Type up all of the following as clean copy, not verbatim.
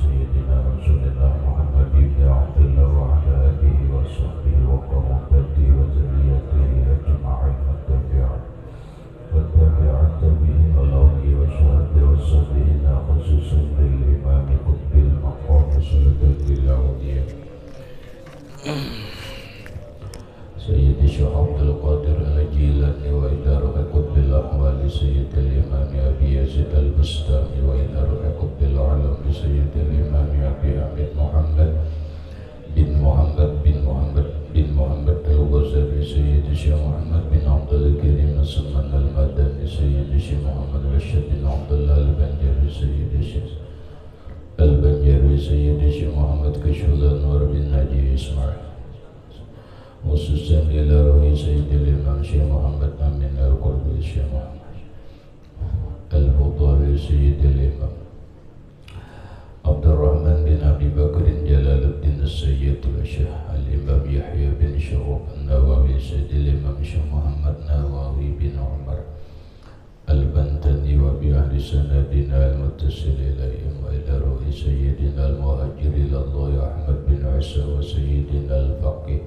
سيدنا رسول الله محمد بن عبد الله وعلى آله وصحبه وقرابته وذريته أجمعين والتابعة بهم الأولياء والشهداء والصالحين خصوصا للإمام قطب المقام سلطان للأولياء سيد الشيخ عبد القادر الجيلاني وإلى روح قطب الأحوال سيد الإمام أبي يزيد البستاني وإلى روح قطب العالم سيد الإمام أبي حميد محمد بن محمد الغزالي سيد الشيخ محمد بن عبد الكريم السمان المدني سيد الشيخ محمد رشيد بن عبد الله البنجري سيد الشيخ محمد كشف الأنوار بن ناجي إسماعيل خصوصا إلى روح سيد الإمام شيخ محمد أمين القرطبي الشيخ محمد الفضالي سيد الإمام عبد الرحمن بن أبي بكر جلال الدين السيد والشيخ الإمام يحيى بن شرف النووي سيد الإمام شيخ محمد نووي بن عمر البنتني وبأهل سندنا المتصل إليهم وإلى روح سيدنا المهاجر إلى الله أحمد بن عيسى وسيدنا الفقيه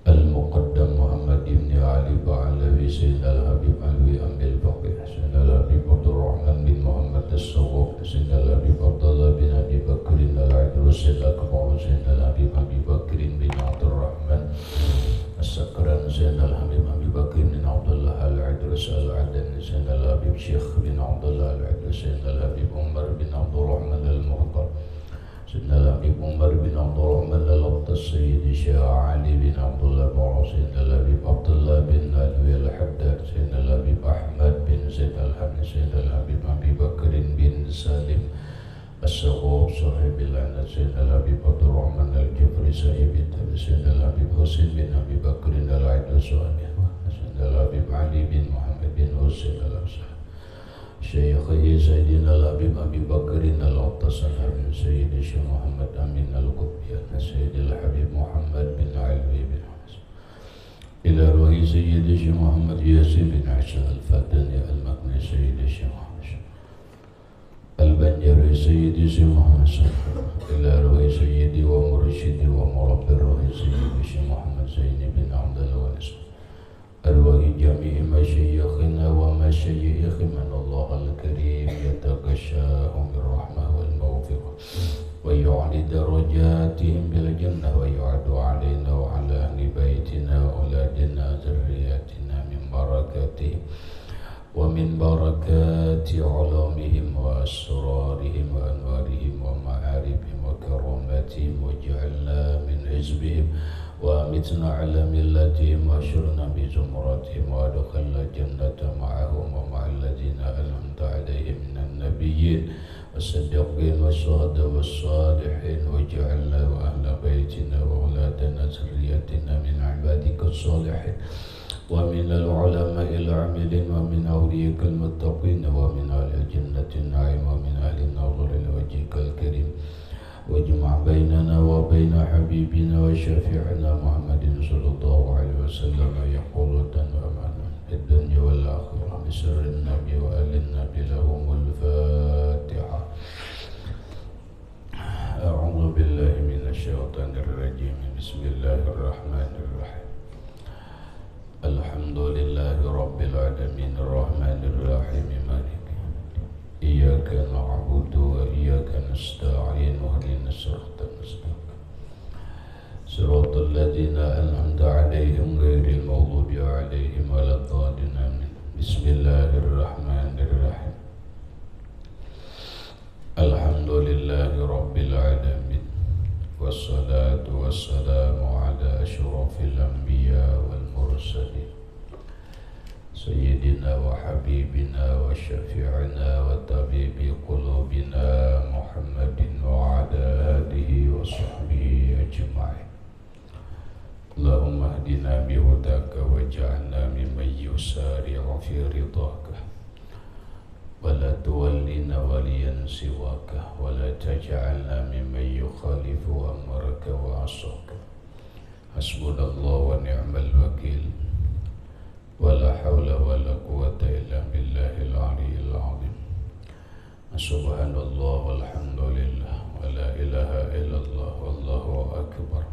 المقدم محمد بن علي بعلوي سيدنا الحبيب علوي أمي الفقيه سيدنا الحبيب عبد الرحمن بن محمد الصواب سيدنا الحبيب عبد الله بن أبي بكر العدروس الأكبر سيدنا الحبيب أبي بكر بن عبد الرحمن السكران سيدنا الحبيب أبي بكر بن عبد الله العدروس العدني سيدنا الحبيب شيخ بن عبد الله العدروس سيدنا الحبيب عمر بن عبد الرحمن المختار سيدنا الحبيب عمر بن عبد الرحمن الأبطس سيد الشيخ علي بن عبد الله بعوض سيدنا الحبيب عبد الله بن علوي الحداد سيدنا الحبيب أحمد بن زيد الحمد سيدنا الحبيب أبي بكر بن سالم السقوف صاحب العناد سيدنا الحبيب عبد الرحمن الجفري صاحب التبي سيدنا الحبيب حسين بن أبي بكر العيدوس سيدنا الحبيب علي بن محمد بن حسين الأمسح شيخي سيدنا الحبيب أبي بكر العطاس الحبيب سيد الشيخ محمد أمين القطبي سيد الحبيب محمد بن علوي بن حسن إلى روح سيد الشيخ محمد ياسين بن عيسى الفاتني المكني سيد الشيخ محمد البنجري سيد الشيخ محمد إلى روح سيدي ومرشدي ومربي الروح سيد الشيخ محمد زين بن عبد الله ونسب أرواح جميع مشايخنا ومشايخ من الله الكريم يتغشاهم بالرحمة والموفقة ويعلي درجاتهم بالجنة ويعد علينا وعلى أهل بيتنا وأولادنا ذرياتنا من بركاتهم ومن بركات علومهم وأسرارهم وأنوارهم ومعارفهم وكراماتهم واجعلنا من حزبهم وأمتنا على ملتهم وأشرنا بزمرتهم وأدخلنا الجنة معهم ومع الذين أنعمت عليهم من النبيين والصديقين والشهداء والصالحين واجعلنا وأهل بيتنا وأولادنا ذريتنا من عبادك الصالحين ومن العلماء العاملين ومن أولياء المتقين ومن أهل الجنة النعيم ومن أهل النظر لوجهك الكريم واجمع بيننا وبين حبيبنا وشفيعنا محمد صلى الله عليه وسلم يقولة ومعنا في الدنيا والآخرة بسر النبي وآل النبي لهم الفاتحة. أعوذ بالله من الشيطان الرجيم بسم الله الرحمن الرحيم الحمد لله رب العالمين الرحمن الرحيم مالك إياك نعبد وإياك نستعين واهدنا الصراط المستقيم صراط الذين أنعمت عليهم غير المغضوب عليهم ولا الضالين آمين. بسم الله الرحمن الرحيم الحمد لله رب العالمين والصلاة والسلام على أشرف الأنبياء والمرسلين سيدنا وحبيبنا وشفيعنا وطبيب قلوبنا محمد وعلى آله وصحبه أجمعين. اللهم اهدنا بهداك واجعلنا ممن يسارع في رضاك ولا تولنا وليا سواك ولا تجعلنا ممن يخالف أمرك وعصاك. حسبنا الله ونعم الوكيل ولا حول ولا قوة إلا بالله العلي العظيم. سبحان الله والحمد لله la ilaha illallah wallahu akbar.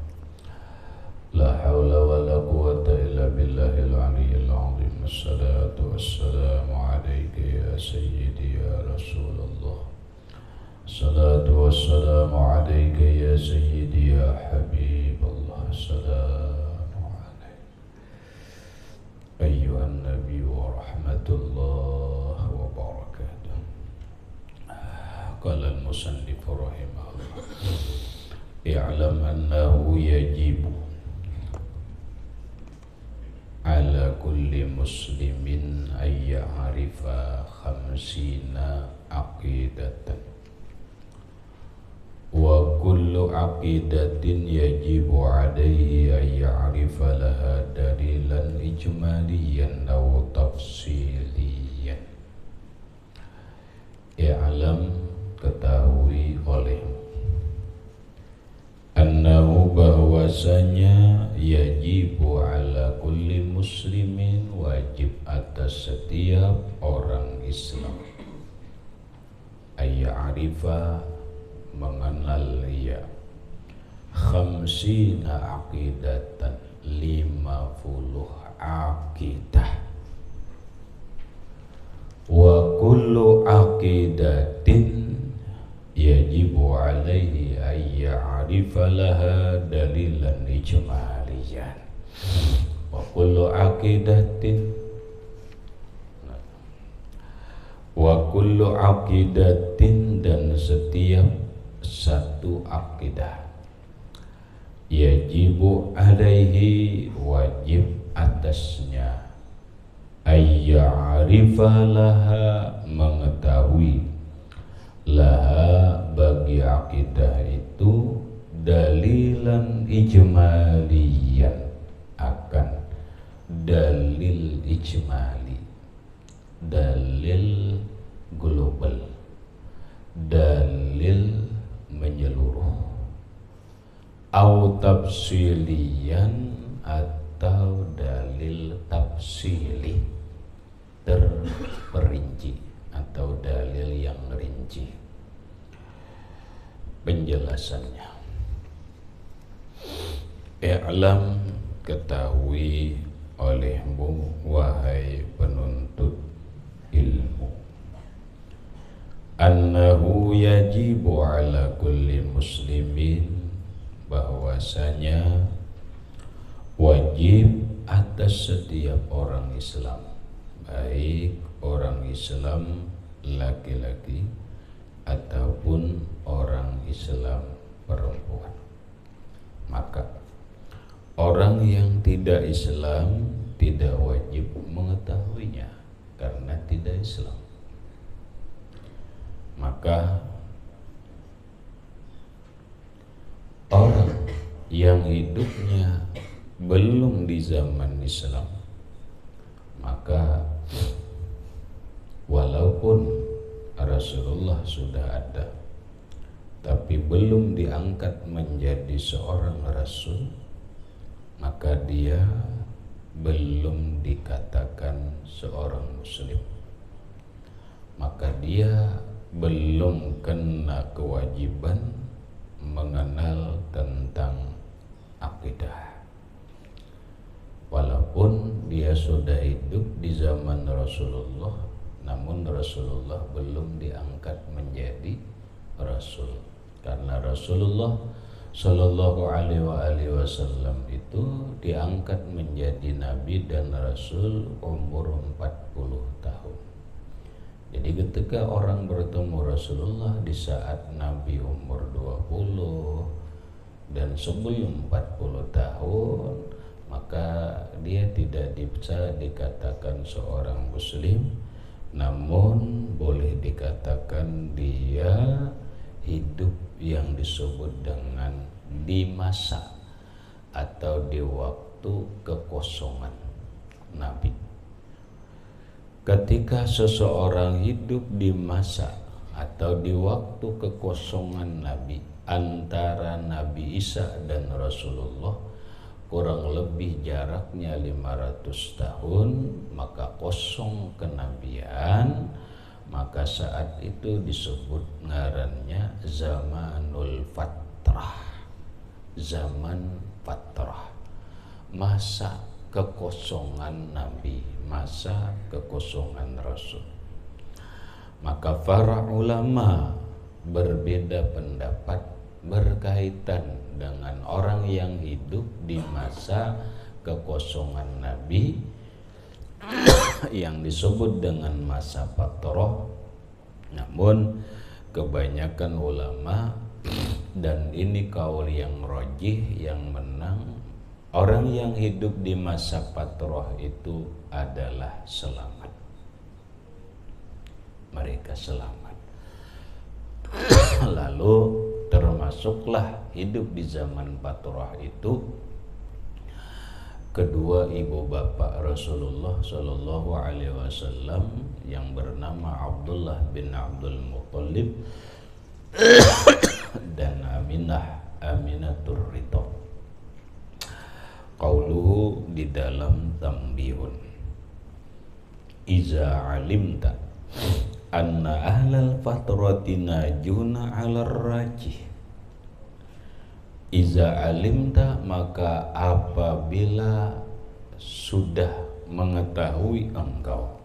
La haula wa la quwwata illa billahil aliyyil azim. Assalatu wassalamu alayka ya sayyidi ya Rasulullah. Assalatu wassalamu alayka ya sayyidi ya Habiballah. Assalamu alayka ayyuhan nabi wa rahmatullah wa barakatuh. Qala al-musannif rahimahullah, i'lam annahu yajibu ala kulli muslimin ay ya'rifa khamsina aqidatan wa kullu aqidatin yajibu alaihi ay ya'rifa laha dalilan ijmaliyan aw tafsiliyan. I'lam, ketahui olehmu, annahu bahwasanya yajibu ala kulli muslimin, wajib atas setiap orang Islam, ayya'rifa, mengenal ia, khamsina aqidatan, 50 aqidah, wa kullu aqidatin yajibu alaihi ay ya'rifa laha dalilan ijmaliyan. Wa kullu aqidatin, wa kullu aqidatin, dan setiap satu akidah, yajibu alaihi, wajib atasnya, ay ya'rifa laha, mengetahui, laha, bagi akidah itu, dalilan ijmaliyan, akan dalil ijmali, dalil global, dalil menyeluruh, au tafsiliyan, atau dalil tafsili, terperinci, atau dalil yang rinci. Penjelasannya, i'lam, ketahui olehmu wahai penuntut ilmu, annahu yajibu ala kulli muslimin, bahwasanya wajib atas setiap orang Islam, baik orang Islam laki-laki ataupun orang Islam perempuan. Maka orang yang tidak Islam tidak wajib mengetahuinya karena tidak Islam. Maka orang yang hidupnya belum di zaman Islam, maka walaupun Rasulullah sudah ada tapi belum diangkat menjadi seorang rasul, maka dia belum dikatakan seorang muslim. Maka dia belum kena kewajiban mengenal tentang akidah, walaupun dia sudah hidup di zaman Rasulullah, namun Rasulullah belum diangkat menjadi rasul. Karena Rasulullah Sallallahu alaihi wasallam itu diangkat menjadi nabi dan rasul umur 40 tahun. Jadi ketika orang bertemu Rasulullah di saat Nabi umur 20 dan sebelum 40 tahun, maka dia tidak bisa dikatakan seorang muslim, namun boleh dikatakan dia hidup yang disebut dengan di masa atau di waktu kekosongan Nabi. Ketika seseorang hidup di masa atau di waktu kekosongan Nabi, antara Nabi Isa dan Rasulullah kurang lebih jaraknya 500 tahun, maka kosong kenabian, maka saat itu disebut ngarannya zamanul fatrah. Zaman fatrah, masa kekosongan Nabi, masa kekosongan Rasul. Maka para ulama berbeda pendapat berkaitan dengan orang yang hidup di masa kekosongan Nabi yang disebut dengan masa fatrah. Namun kebanyakan ulama, dan ini kaul yang rajih yang menang, orang yang hidup di masa fatrah itu adalah selamat. Mereka selamat. Lalu termasuklah hidup di zaman fatrah itu kedua ibu bapak Rasulullah Shallallahu Alaihi Wasallam yang bernama Abdullah bin Abdul Muttalib dan Aminatur Ridha. Qauluhu di dalam Tambihun, iza alimta anna ahlal fatrati najuna 'alar rajih. Iza alimta, maka apabila sudah mengetahui engkau,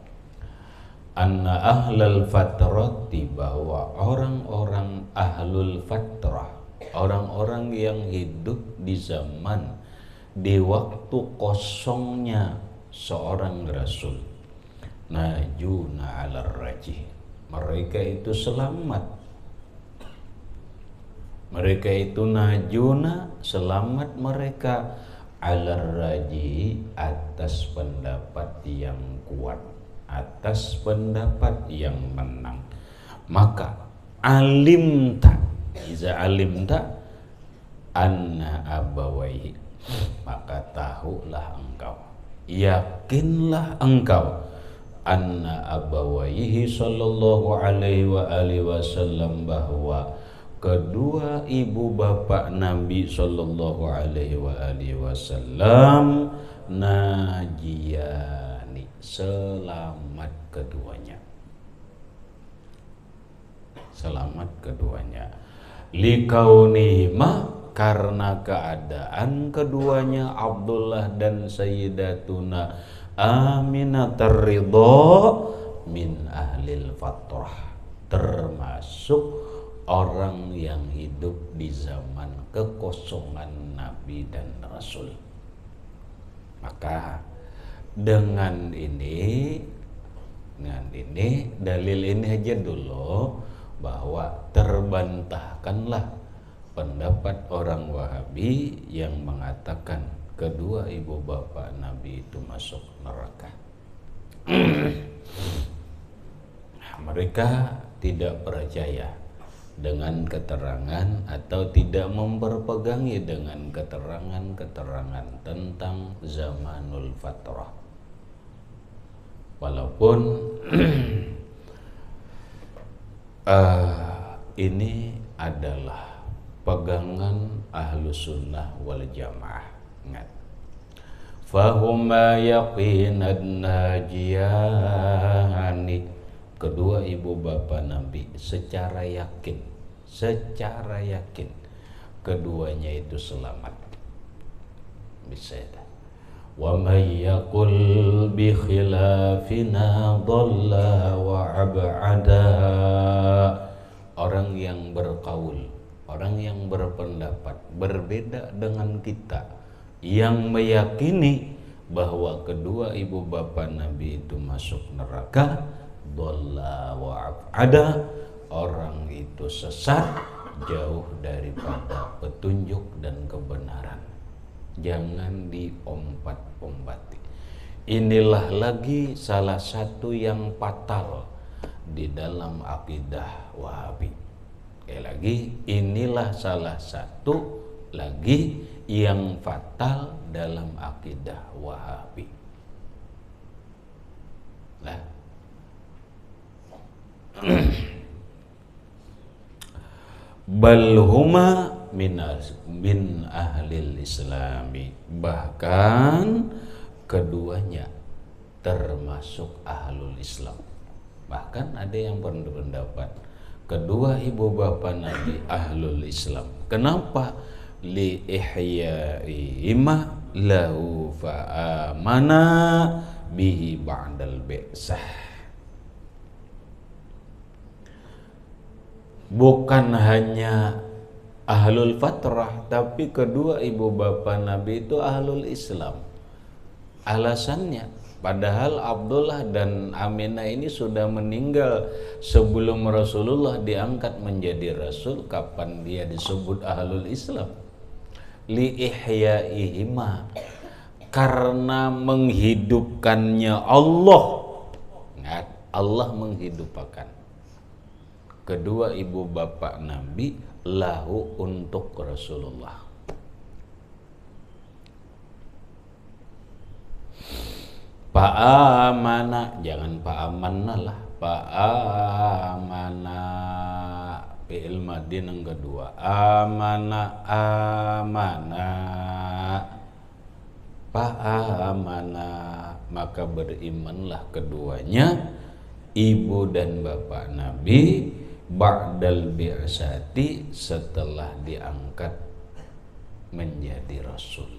anna ahlal fatrati, bahwa orang-orang ahlul fatrah, orang-orang yang hidup di zaman, di waktu kosongnya seorang Rasul, najuna 'alar rajih, mereka itu selamat. Mereka itu najuna, selamat mereka, 'alar rajih, atas pendapat yang kuat, atas pendapat yang menang. Maka alimta, iza alimta anna abawaihi, maka tahulah engkau, yakinlah engkau, anna abawaihi sallallahu alaihi wa alihi wasallam, bahwa kedua ibu bapak Nabi sallallahu alaihi wa alihi wasallam najiyani, selamat keduanya. Selamat keduanya. Likaunihima, karena keadaan keduanya Abdullah dan Sayyidatuna Aminatur Ridha min ahlil fatrah, termasuk orang yang hidup di zaman kekosongan Nabi dan Rasul. Maka dengan ini dalil ini aja dulu, bahwa terbantahkanlah pendapat orang Wahabi yang mengatakan kedua ibu bapak Nabi itu masuk neraka. Mereka tidak percaya dengan keterangan atau tidak memperpegangi dengan keterangan-keterangan tentang zamanul fatrah. Walaupun ini adalah pegangan Ahlus Sunnah wal Jamaah. Ingat, fahuma yaqinan najiyani, kedua ibu bapak Nabi secara yakin keduanya itu selamat. Bisa ya. Wa may yaqul bi khilafina dhalla wa ab'ada, orang yang berkaul, orang yang berpendapat berbeda dengan kita, yang meyakini bahwa kedua ibu bapak Nabi itu masuk neraka, dhalla wa ab'ada, orang itu sesat, jauh daripada petunjuk dan kebenaran. Jangan diompat-ompati. Inilah lagi salah satu yang fatal di dalam akidah Wahabi. Sekali lagi, inilah salah satu lagi yang fatal dalam akidah Wahabi. Nah, bal huma min ahlil islami, bahkan keduanya termasuk ahlul Islam. Bahkan ada yang berpendapat kedua ibu bapa Nabi ahlul Islam. Kenapa? Li ihyaihima lahu fa'amana bihi ba'dal bi'sah. Bukan hanya ahlul fatrah, tapi kedua ibu bapa Nabi itu ahlul Islam. Alasannya, padahal Abdullah dan Aminah ini sudah meninggal sebelum Rasulullah diangkat menjadi Rasul. Kapan dia disebut ahlul Islam? Li ihyaihima, karena menghidupkannya Allah. Allah menghidupkan kedua ibu bapak Nabi lahu untuk Rasulullah. Pa'amana, jangan pa'amanna lah, pa'amana fi'il madin yang kedua, amana amana, pa'amana, maka berimanlah keduanya ibu dan bapak Nabi ba'dal bi'asati, setelah diangkat menjadi Rasul.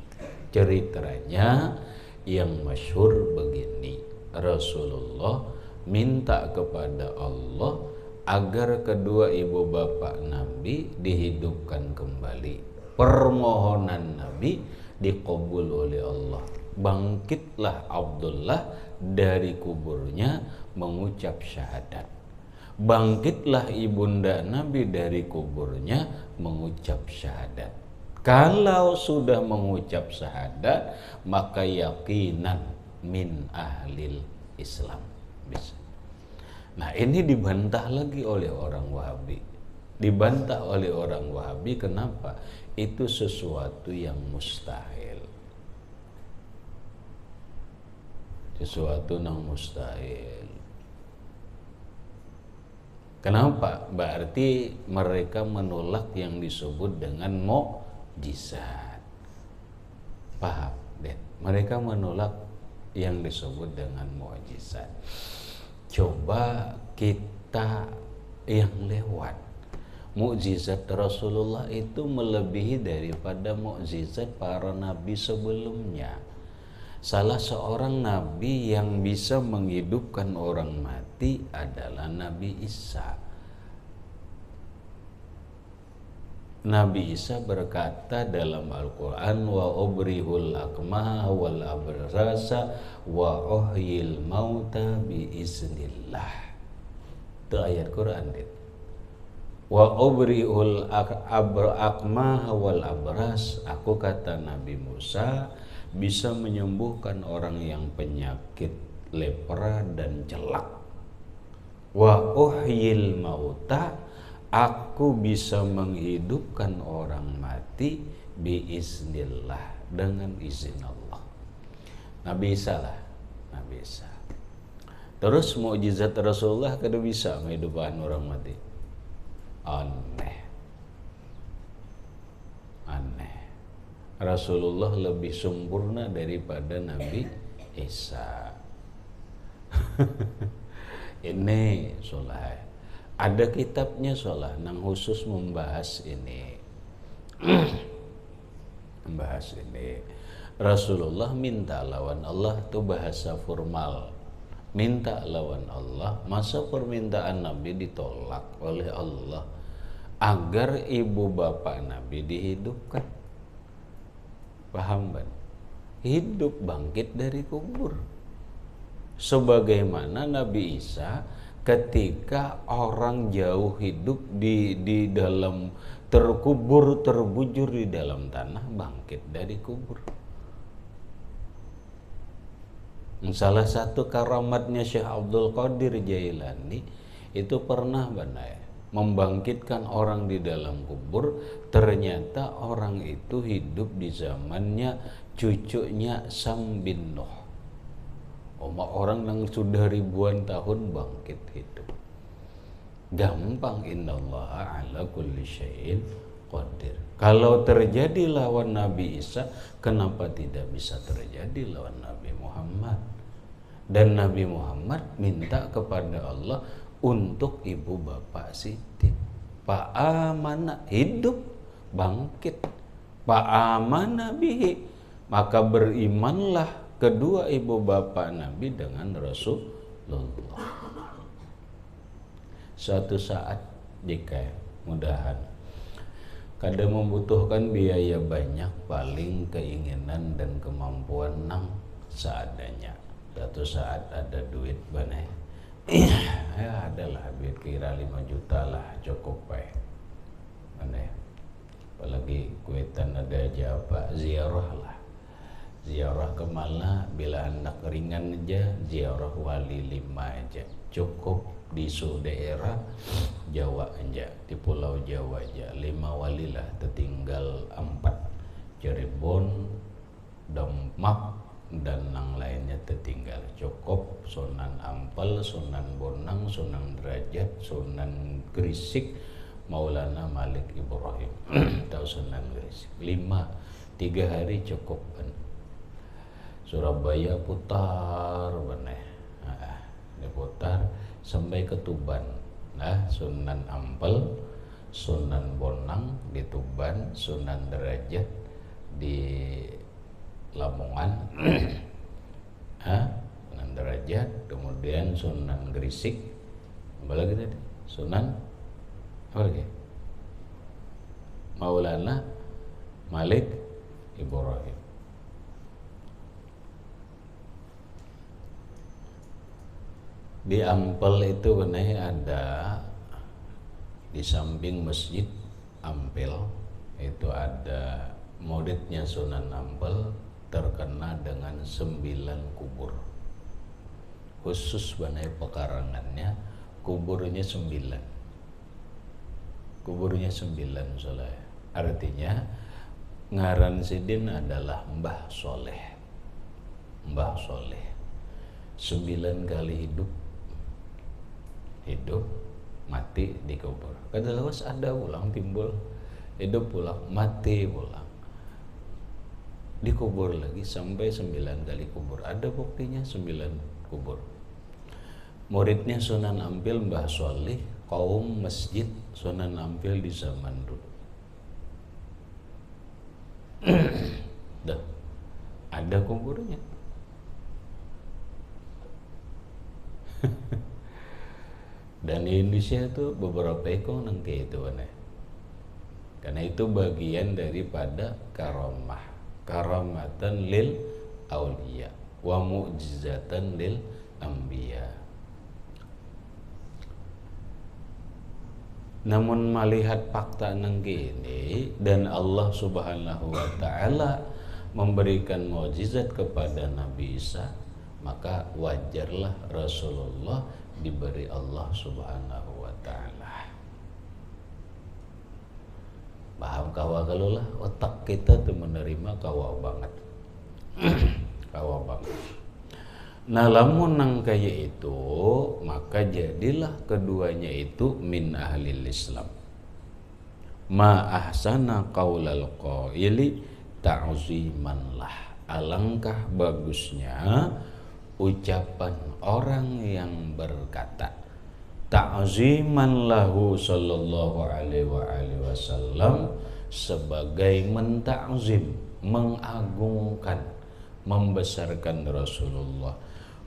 Ceritanya yang masyhur begini, Rasulullah minta kepada Allah agar kedua ibu bapak Nabi dihidupkan kembali. Permohonan Nabi dikabul oleh Allah. Bangkitlah Abdullah dari kuburnya mengucap syahadat. Bangkitlah ibunda Nabi dari kuburnya mengucap syahadat. Kalau sudah mengucap syahadat, maka yakinan min ahlil Islam. Bisa. Nah, ini dibantah lagi oleh orang Wahabi. Dibantah oleh orang Wahabi, kenapa? Itu sesuatu yang mustahil. Sesuatu yang mustahil. Kenapa? Berarti mereka menolak yang disebut dengan mukjizat. Paham, Den? Mereka menolak yang disebut dengan mukjizat. Coba kita yang lewat. Mukjizat Rasulullah itu melebihi daripada mukjizat para nabi sebelumnya. Salah seorang nabi yang bisa menghidupkan orang mati adalah Nabi Isa. Nabi Isa berkata dalam Al-Quran, wa ubrihul akmaha wal abrasa wa uhyil mauta biiznillah. Itu ayat Quran itu. Wa ubrihul akmaha wal abras, aku kata Nabi Musa bisa menyembuhkan orang yang penyakit lepra dan jelak. Wa uhyil mauta, aku bisa menghidupkan orang mati biiznillah, dengan izin Allah. Nabi Isa lah, Nabi Isa. Terus mukjizat Rasulullah kada bisa menghidupkan orang mati. Aneh. Rasulullah lebih sempurna daripada Nabi Isa. Ini solah. Ada kitabnya solah nang khusus membahas ini. Membahas ini. Rasulullah minta lawan Allah itu bahasa formal. Minta lawan Allah, masa permintaan Nabi ditolak oleh Allah agar ibu bapak Nabi dihidupkan. Paham kan? Hidup bangkit dari kubur. Sebagaimana Nabi Isa ketika orang jauh hidup di dalam terkubur, terbujur di dalam tanah, bangkit dari kubur. Salah satu karamatnya Syekh Abdul Qadir Jailani itu pernah membangkitkan orang di dalam kubur. Ternyata orang itu hidup di zamannya cucunya Sam bin Nuh. Orang yang sudah ribuan tahun bangkit hidup. Gampang, innallaha ala kulli syai'in qadir. Kalau terjadi lawan Nabi Isa, kenapa tidak bisa terjadi lawan Nabi Muhammad? Dan Nabi Muhammad minta kepada Allah untuk ibu bapak Siti. Fa amana, hidup, bangkit. Fa amana bihi, maka berimanlah kedua ibu bapak Nabi dengan Rasulullah. Suatu saat jika mudahan kadang membutuhkan biaya banyak, paling keinginan dan kemampuan nang seadanya. Suatu saat ada duit banyak, ya adalah duit kira 5 juta lah cukup baik. Mana ya? Apalagi kuitan ada aja apa, ziarah lah. Ziarah kemana? Bila anak ringan aja, ziarah wali 5 aja cukup. Di daerah Jawa aja, di Pulau Jawa aja 5 wali lah, tertinggal 4, Cirebon, Demak, dan yang lainnya tertinggal. Cukup Sunan Ampel, Sunan Bonang, Sunan Derajat, Sunan Gresik, Maulana Malik Ibrahim. Tahu Sunan Gresik 5, 3 hari cukup kan. Surabaya putar bener, diputar sampai ke Tuban. Nah, Sunan Ampel, Sunan Bonang di Tuban, Sunan Derajat di Lamongan, Sunan Derajat, kemudian Sunan Gresik, apa lagi tadi? Sunan apa lagi? Maulana Malik Ibrahim. Di Ampel itu benar ada, di samping Masjid Ampel itu ada muridnya Sunan Ampel terkena dengan 9 kubur. Khusus benar pekarangannya, kuburnya 9. Kuburnya 9 soleh. Artinya ngaran Sidin adalah Mbah Soleh. Mbah Soleh 9 kali hidup, mati, dikubur. Kadalawas ada ulang timbul, hidup pulang, mati pulang, dikubur lagi sampai 9 kali kubur. Ada buktinya 9 kubur. Muridnya Sunan Ampel Mbah Soleh, kaum masjid Sunan Ampel di zaman dulu. Dah ada kuburnya. Dan di Indonesia itu beberapa ekor nangke itu aneh. Karena itu bagian daripada karamah, karamatan lil auliya wa mu'jizatan lil anbiya. Namun melihat fakta nangke ini, dan Allah Subhanahu wa taala memberikan mukjizat kepada Nabi Isa, maka wajarlah Rasulullah diberi Allah Subhanahu wa taala. Paham kawa kalau lah, otak kita tuh menerima kawa banget. Kawa banget. Nah, lamun nang kaya itu, maka jadilah keduanya itu min ahlil Islam. Ma ahsana qaulal qaili ta'ziman lah. Alangkah bagusnya ucapan orang yang berkata ta'ziman lahu sallallahu alaihi wasallam, sebagai mentakzim, mengagungkan, membesarkan Rasulullah.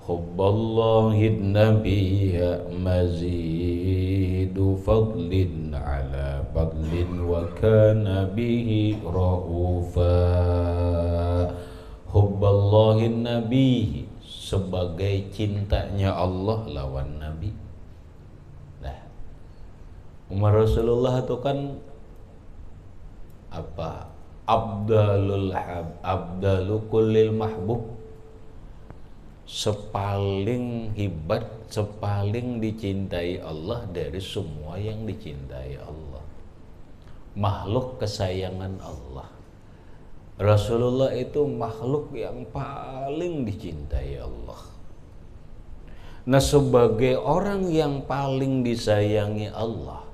Hubballahi nabiyya mazidu fadlin ala fadlin wa kana bihi ra'ufa. Hubballahi nabiyya, sebagai cintanya Allah lawan Nabi. Nah, Umar Rasulullah itu kan apa? Abdalu kullil mahbub, sepaling hebat, sepaling dicintai Allah dari semua yang dicintai Allah. Makhluk kesayangan Allah. Rasulullah itu makhluk yang paling dicintai Allah. Nah, sebagai orang yang paling disayangi Allah,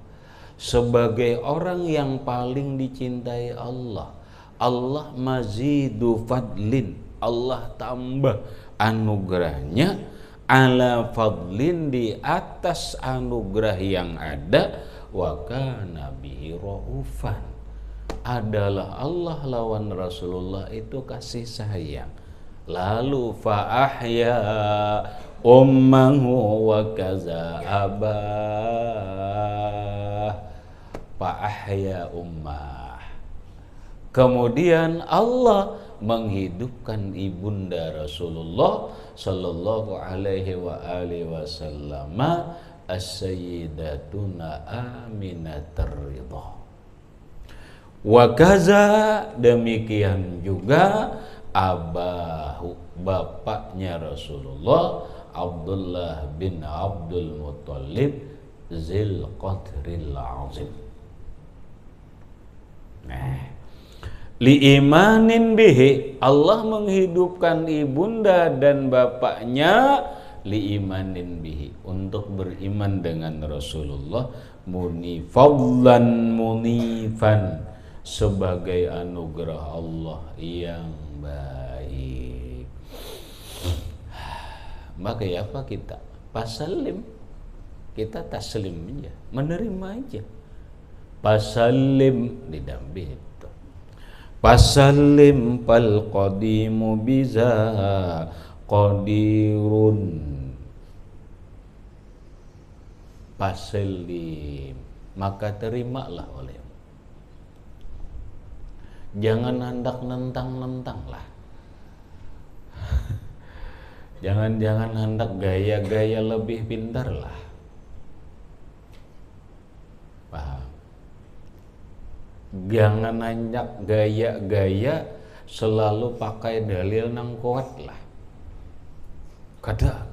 sebagai orang yang paling dicintai Allah, Allah mazidu fadlin, Allah tambah anugerahnya ala fadlin di atas anugerah yang ada, wa kana bihi raufan, adalah Allah lawan Rasulullah itu kasih sayang. Lalu fa ahya ummahu wa kaza abah, fa ahya ummah, kemudian Allah menghidupkan ibunda Rasulullah sallallahu alaihi wa alihi wasallam, as-sayyidatuna Aminatur Ridha. Wa kaza, demikian juga abahu, bapaknya Rasulullah, Abdullah bin Abdul Muttalib Zil Qadril Azim. Liimanin bihi, Allah menghidupkan ibunda dan bapaknya liimanin bihi, untuk beriman dengan Rasulullah, munifadlan munifan, sebagai anugerah Allah yang baik. Maka ya apa kita? Pasalim, kita taslim aja, menerima aja. Pasalim didampingi itu. Pasalim fal qadimu biza qadirun. Pasalim, maka terimalah oleh. Jangan hendak nentang-nentang lah. Jangan hendak gaya-gaya lebih pintar lah. Paham? Jangan hendak gaya-gaya selalu pakai dalil nang kuat lah. Kada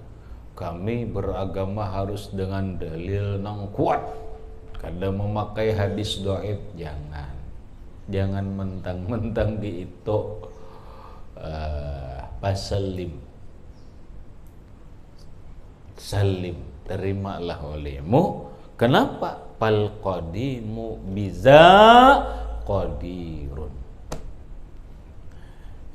kami beragama harus dengan dalil nang kuat. Kada memakai hadis dhaif, jangan mentang-mentang di itu. Pasalim, salim, terimalah olehmu. Kenapa? Fal qadimu biza qadirun.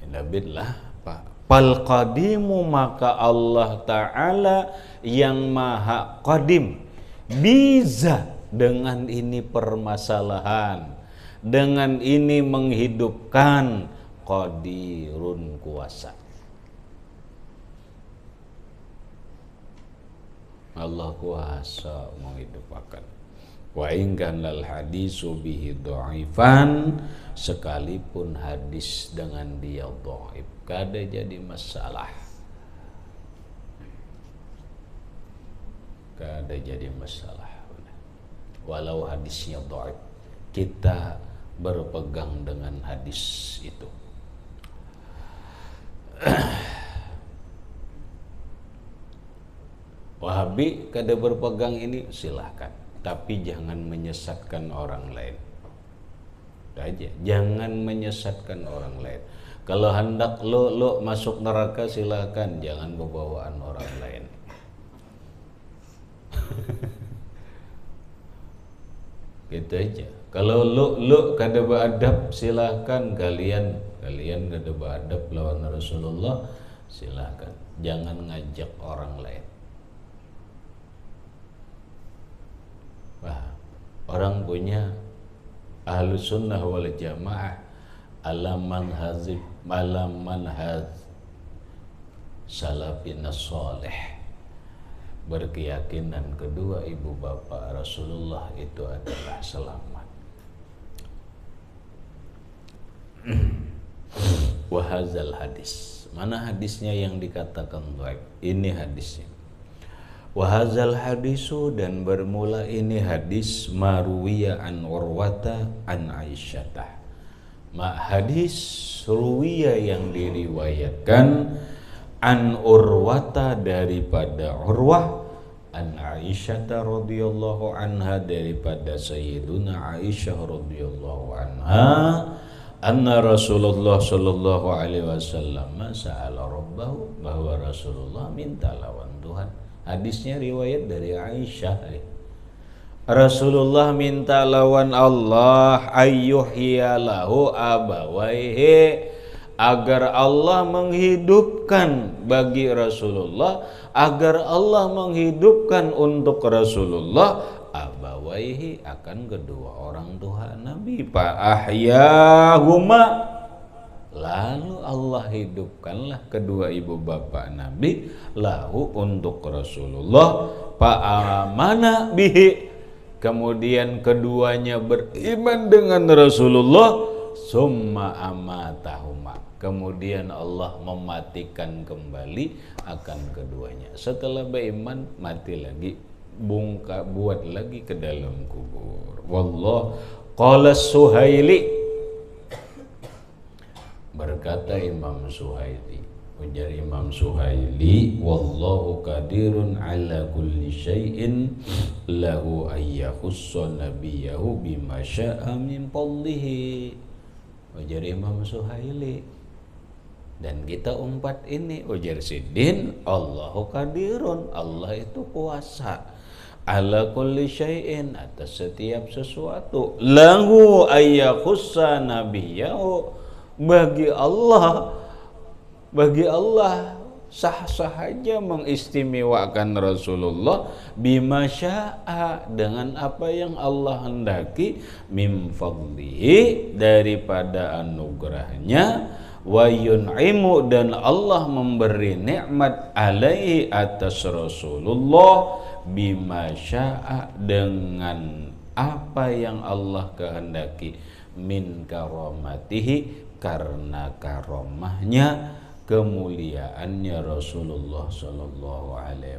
Inabidlah Pak. Fal qadimu, maka Allah Ta'ala yang maha qadim, biza, dengan ini permasalahan, dengan ini menghidupkan, qadirun, kuasa. Allah kuasa menghidupkan. Wa in kanal hadisu bihi dhaifan, sekalipun hadis dengan dia dhaif, kada jadi masalah. Kada jadi masalah. Walau hadisnya dhaif, kita berpegang dengan hadis itu. Wahabi kada berpegang ini silahkan, tapi jangan menyesatkan orang lain. Aja, jangan menyesatkan orang lain. Kalau hendak lo masuk neraka silahkan, jangan bebawaan orang lain. Gitu aja. Kalau lo kada beradab silahkan, kalian kada beradab lawan Rasulullah silahkan, jangan ngajak orang lain. Wah, orang punya Ahlus Sunnah wal Jamaah alam manhaj salafin salih, berkeyakinan kedua ibu bapak Rasulullah itu adalah selamat. Wahazal hadis, mana hadisnya yang dikatakan dhaif? Ini hadisnya. Wahazal hadisu, dan bermula ini hadis, maruwiya an Urwata an Aisyatah, hadis ruwiya yang diriwayatkan an Urwata daripada Urwah, an Aisyata radhiyallahu anha daripada Sayyiduna Aisyah radhiyallahu anha, anna Rasulullah sallallahu alaihi wasallam sa'ala rabbahu, bahwa Rasulullah minta lawan Tuhan. Hadisnya riwayat dari Aisyah. Rasulullah minta lawan Allah ayyuhya lahu abawaihi, agar Allah menghidupkan bagi Rasulullah, agar Allah menghidupkan untuk Rasulullah abawaihi, akan kedua orang tua Nabi, fa ahyahuma, lalu Allah hidupkanlah kedua ibu bapak Nabi lahu untuk Rasulullah, fa amana bihi, kemudian keduanya beriman dengan Rasulullah, summa amatahuma, kemudian Allah mematikan kembali akan keduanya. Setelah beriman mati lagi, buat lagi ke dalam kubur. Wallah, qala Suhaili, berkata Imam Suhaili, ujar Imam Suhaili, wallahu qadirun ala kulli syai'in lahu ayyakhussa nabiyahu bima sya'a min fadlihi, ujar Imam Suhaili. Dan kita umpat ini, ujar Sidin, Allahu qadirun, Allah itu kuasa, ala kulli syai'in, atas setiap sesuatu, lahu ayyakhussa nabiyahu, bagi Allah sah-sah saja mengistimewakan Rasulullah, bima sya'a, dengan apa yang Allah hendaki, min fadlihi, daripada anugerahnya, wa yun'imu, dan Allah memberi nikmat, alaihi, atas Rasulullah, bima sya'a, dengan apa yang Allah kehendaki, min karomatihi, karena karomahnya, kemuliaannya Rasulullah sallallahu alaihi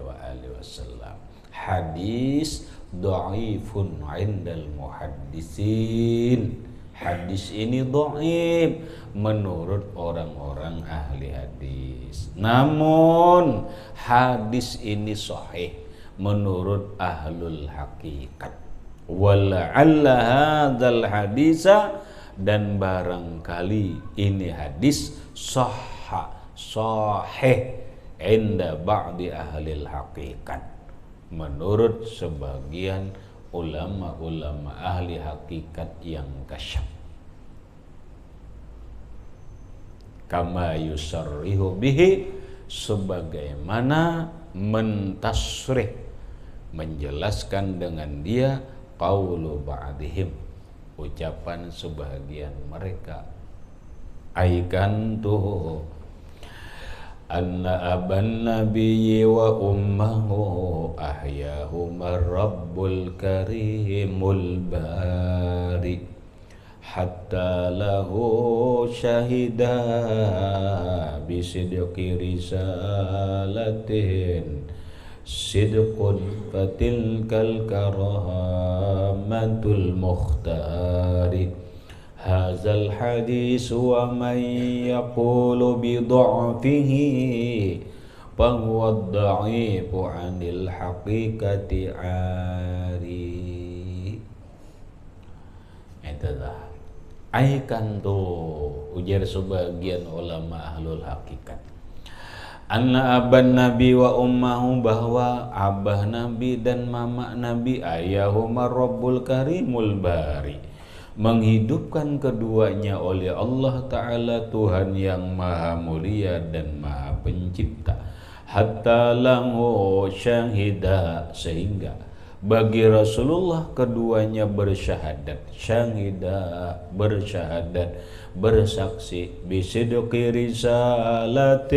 wasallam. Hadis dhaifun 'indal muhaddisin, hadis ini dhaif menurut orang-orang ahli hadis. Namun hadis ini sahih menurut ahlul hakikat. Wala'alla hadzal hadisa, dan barangkali ini hadis sahih inda ba'di ahlil hakikat, menurut sebagian ulama-ulama ahli hakikat yang kasyaf. Kama yusarrihu bihi, sebagaimana mentasrih, menjelaskan dengan dia, qaulu ba'dihim, ucapan sebagian mereka, aikantuhu anna aban nabiyyi wa ummahu ahyahuma rabbul karimul bari, hatta lahu syahida bisidqi risalatin sidqun fatilkal karamatul mukhtari, hazal hadis wa man yaqulu bi dha'fihi fahuwa dha'ifu 'anil haqiqati 'ari. Itulah aikan tuh, ujar sebagian ulama ahlul hakikat, anna aban nabi wa ummahu, bahwa abah nabi dan mama nabi, ayahuma rabbul karimul bari, menghidupkan keduanya oleh Allah Ta'ala, Tuhan yang maha mulia dan maha pencipta, hatta lahu syahida, sehingga bagi Rasulullah keduanya bersyahadat, syahida, bersyahadat, bersaksi, bisidqi risalatin,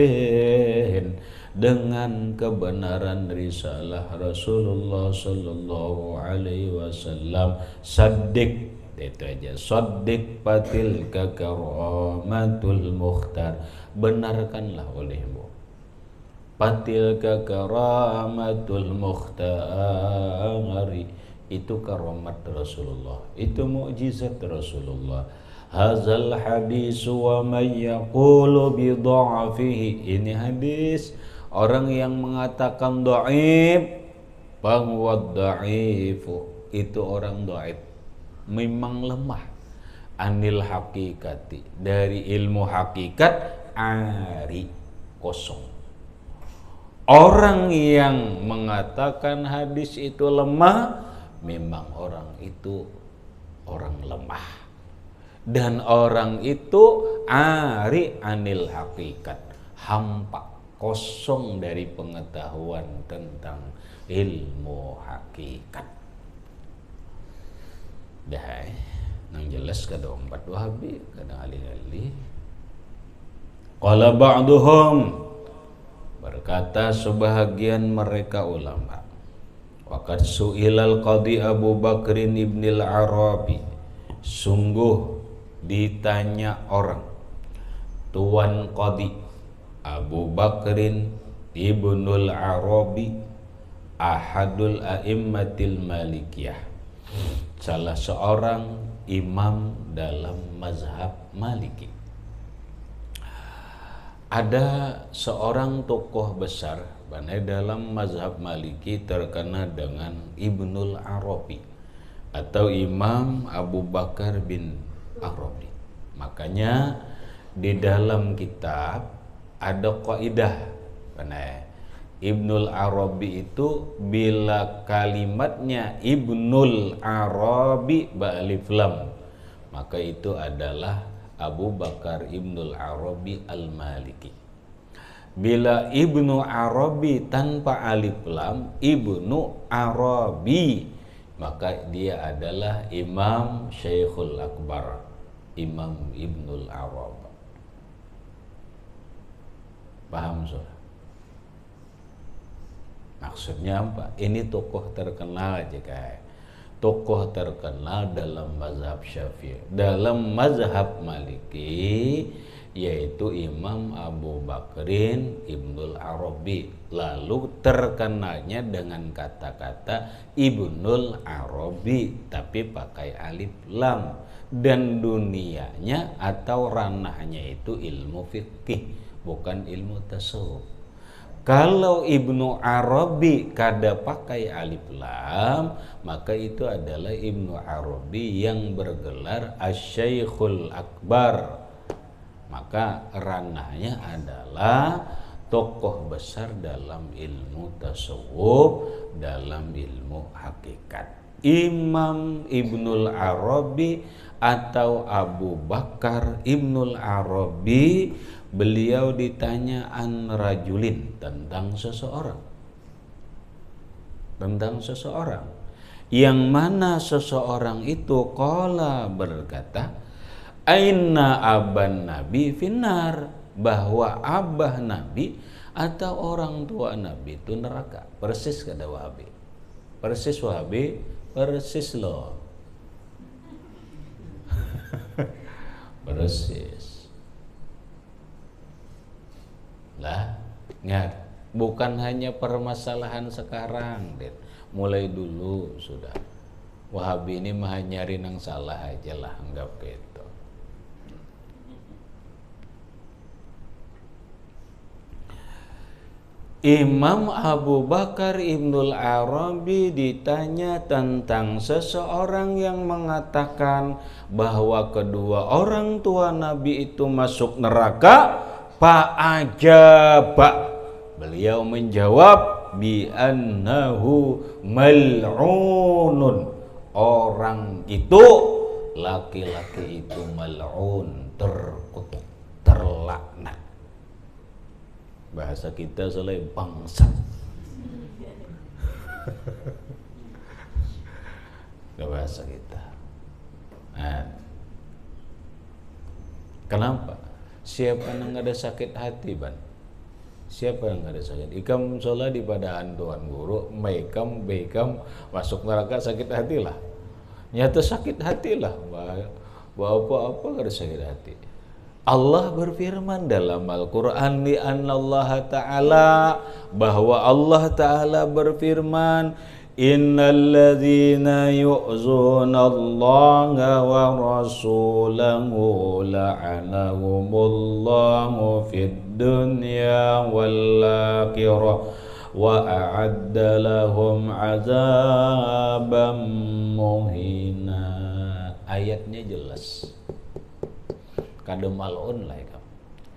dengan kebenaran risalah Rasulullah sallallahu alaihi wasallam, saddiq, itu aja, saddiq patil kakaramatul mukhtar, benarkanlah olehmu, patil kakaramatul mukhtari, itu karamat Rasulullah, itu mukjizat Rasulullah. Hazal hadis wa may yaqulu bi dha'fihi, ini hadis, orang yang mengatakan dhaif, bahwa dhaifu, itu orang dhaif, memang lemah, anil hakikati, dari ilmu hakikat, ari, kosong. Orang yang mengatakan hadis itu lemah, memang orang itu orang lemah. Dan orang itu ari anil hakikat, hampa, kosong dari pengetahuan tentang ilmu hakikat. Dah, nang jelas kada empat Wahabi, kada alih-alih. Qala ba'duhum, berkata sebahagian mereka ulama, waqad su'ilal qadi Abu Bakrin ibnil Arabi, sungguh ditanya orang Tuan Qadi Abu Bakrin ibnul Arabi, ahadul a'immatil malikiyah, salah seorang imam dalam mazhab Maliki. Ada seorang tokoh besar dalam mazhab Maliki terkenal dengan Ibnul Arabi atau Imam Abu Bakar bin Arabi. Makanya di dalam kitab ada kaidah, Ibnul Arabi itu bila kalimatnya Ibnul Arabi ba'alif lam, maka itu adalah Abu Bakar Ibnul Arabi Al-Maliki. Bila Ibnu Arabi tanpa alif lam, Ibnu Arabi, maka dia adalah Imam Syekhul Akbar, Imam Ibnul Arabi. Paham saudara? Maksudnya apa? Ini tokoh terkenal aja kayak tokoh terkenal dalam mazhab Syafi'i, dalam mazhab Maliki, yaitu Imam Abu Bakrin Ibnul Arabi. Lalu terkenalnya dengan kata-kata Ibnul Arabi tapi pakai alif lam, dan dunianya atau ranahnya itu ilmu fikih, bukan ilmu tasawuf. Kalau Ibnu Arabi kada pakai alif lam, maka itu adalah Ibnu Arabi yang bergelar Asy-Syaikhul Akbar. Maka ranahnya adalah tokoh besar dalam ilmu tasawuf, dalam ilmu hakikat. Imam Ibnul Arabi atau Abu Bakar Ibnul Arabi, beliau ditanya an rajulin, tentang seseorang, yang mana seseorang itu qala berkata, aina aban nabi finnar, bahwa abah nabi atau orang tua nabi itu neraka. Persis kata Wahabi, persis Wahabi, persis loh. Persis lah, ingat, bukan hanya permasalahan sekarang, Dit. Mulai dulu sudah. Wahabi ini mah nyari nang salah aja lah, anggap gitu. Imam Abu Bakar Ibnul Arabi ditanya tentang seseorang yang mengatakan bahwa kedua orang tua Nabi itu masuk neraka. Fa'ajaba, beliau menjawab bi annahu mal'unun, orang itu, laki-laki itu mal'un, terkutuk, terlaknat. Bahasa kita selain bangsa. Bahasa kita. Nah, kenapa? Siapa yang ada sakit hati, Ban? Siapa yang ada sakit? Ikam sholat di padaan Tuhan Guru, bekam masuk neraka, sakit hati lah. Nyata sakit hati lah. Apa-apa kada sakit hati. Allah berfirman dalam Al-Quran di Allah Ta'ala, bahwa Allah Ta'ala berfirman, innalladzina yu'zunallaha wa rasulahu la'anahumullahu fid dunya wal akhirah wa a'adda lahum azaban muhina. Ayatnya jelas. Kada mal'un lah ya.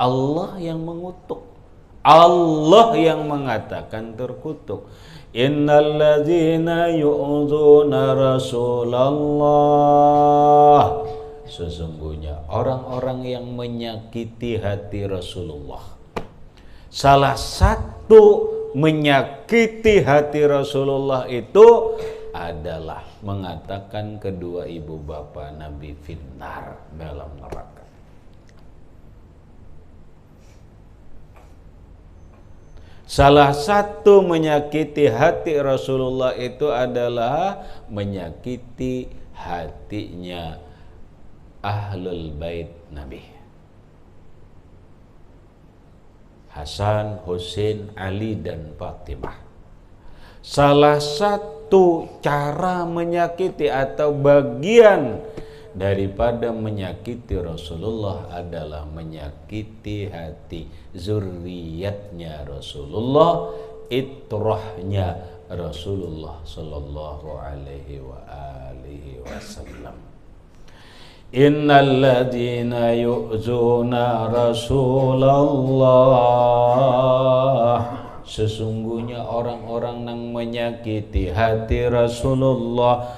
Allah yang mengutuk, Allah yang mengatakan terkutuk. Innalladzina yu'zuna Rasulullah, sesungguhnya orang-orang yang menyakiti hati Rasulullah. Salah satu menyakiti hati Rasulullah itu adalah mengatakan kedua ibu bapa Nabi finnar, dalam neraka. Salah satu menyakiti hati Rasulullah itu adalah menyakiti hatinya Ahlul Bait Nabi. Hasan, Husain, Ali, dan Fatimah. Salah satu cara menyakiti atau bagian daripada menyakiti Rasulullah adalah menyakiti hati zurriyatnya Rasulullah, itrahnya Rasulullah sallallahu alaihi wa alihi wasallam. Innal ladzina yu'zuna Rasulullah, sesungguhnya orang-orang yang menyakiti hati Rasulullah,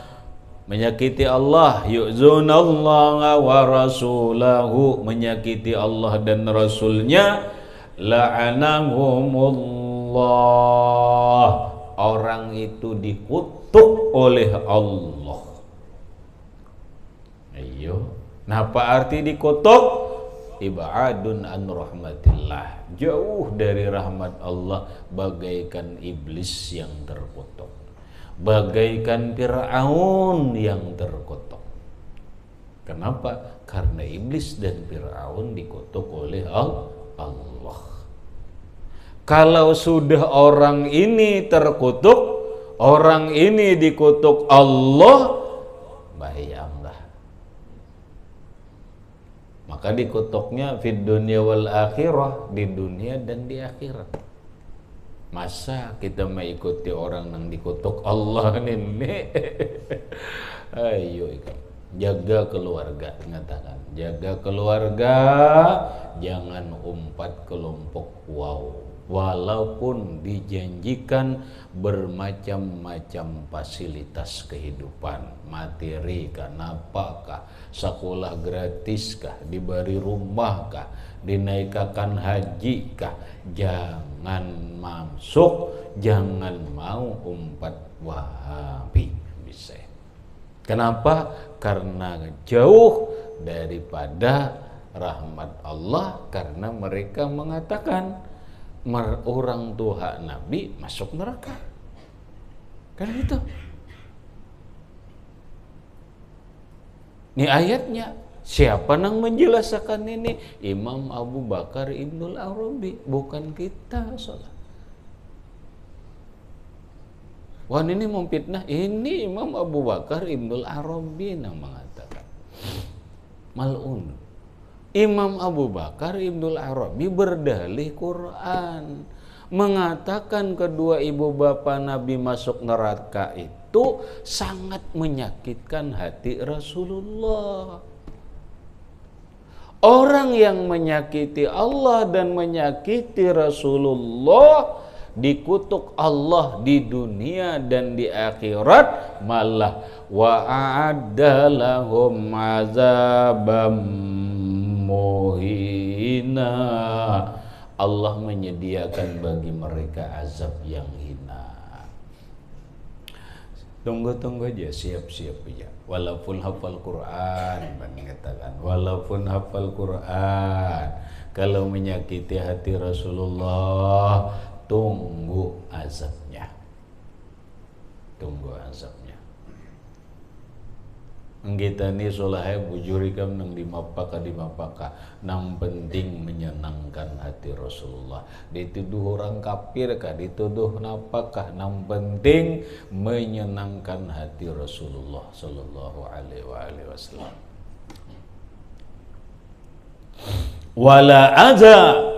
menyakiti Allah, yu'zunallaha wa rasulahu, menyakiti Allah dan Rasulnya, la'anahumullah, orang itu dikutuk oleh Allah. Ayo, napa arti dikutuk? Ibadun an rahmatillah, jauh dari rahmat Allah, bagaikan iblis yang terkutuk, bagaikan Fir'aun yang terkutuk. Kenapa? Karena iblis dan Fir'aun dikutuk oleh Allah. Kalau sudah orang ini terkutuk, orang ini dikutuk Allah, bayanglah. Maka dikutuknya fid dunya wal akhirah, di dunia dan di akhirat. Masa kita mengikuti orang yang dikutuk Allah ini? Ayo, jaga keluarga, mengatakan jaga keluarga, jangan umpat kelompok walaupun dijanjikan bermacam-macam fasilitas kehidupan, materi kah, napakah, sekolah gratis kah, diberi rumah kah, dinaikkan haji kah, jangan masuk, jangan mau umpat Wahabi. Bisa. Kenapa? Karena jauh daripada rahmat Allah, karena mereka mengatakan orang tua Nabi masuk neraka. Kan itu. Ini ayatnya. Siapa yang menjelaskan ini? Imam Abu Bakar Ibnul Arabi, bukan kita. Salah. Wah, ini memfitnah. Ini Imam Abu Bakar Ibnul Arabi yang mengatakan. Mal'un. Imam Abu Bakar Ibnul Arabi berdalih Quran, mengatakan kedua ibu bapa Nabi masuk neraka itu sangat menyakitkan hati Rasulullah. Orang yang menyakiti Allah dan menyakiti Rasulullah dikutuk Allah di dunia dan di akhirat, malah wa'adda lahum azabam muhina, Allah menyediakan bagi mereka azab yang hina. Tunggu aja, siap-siap aja. Walaupun hafal Quran, mengatakan walaupun hafal Quran, kalau menyakiti hati Rasulullah, tunggu azabnya. Tunggu azabnya. Kita ni solahai bujurikam nang dimapaka, nang penting menyenangkan hati Rasulullah. Dituduh orang kafir kah, dituduh napakah, nang penting menyenangkan hati Rasulullah sallallahu alaihi wasallam. Wala aza,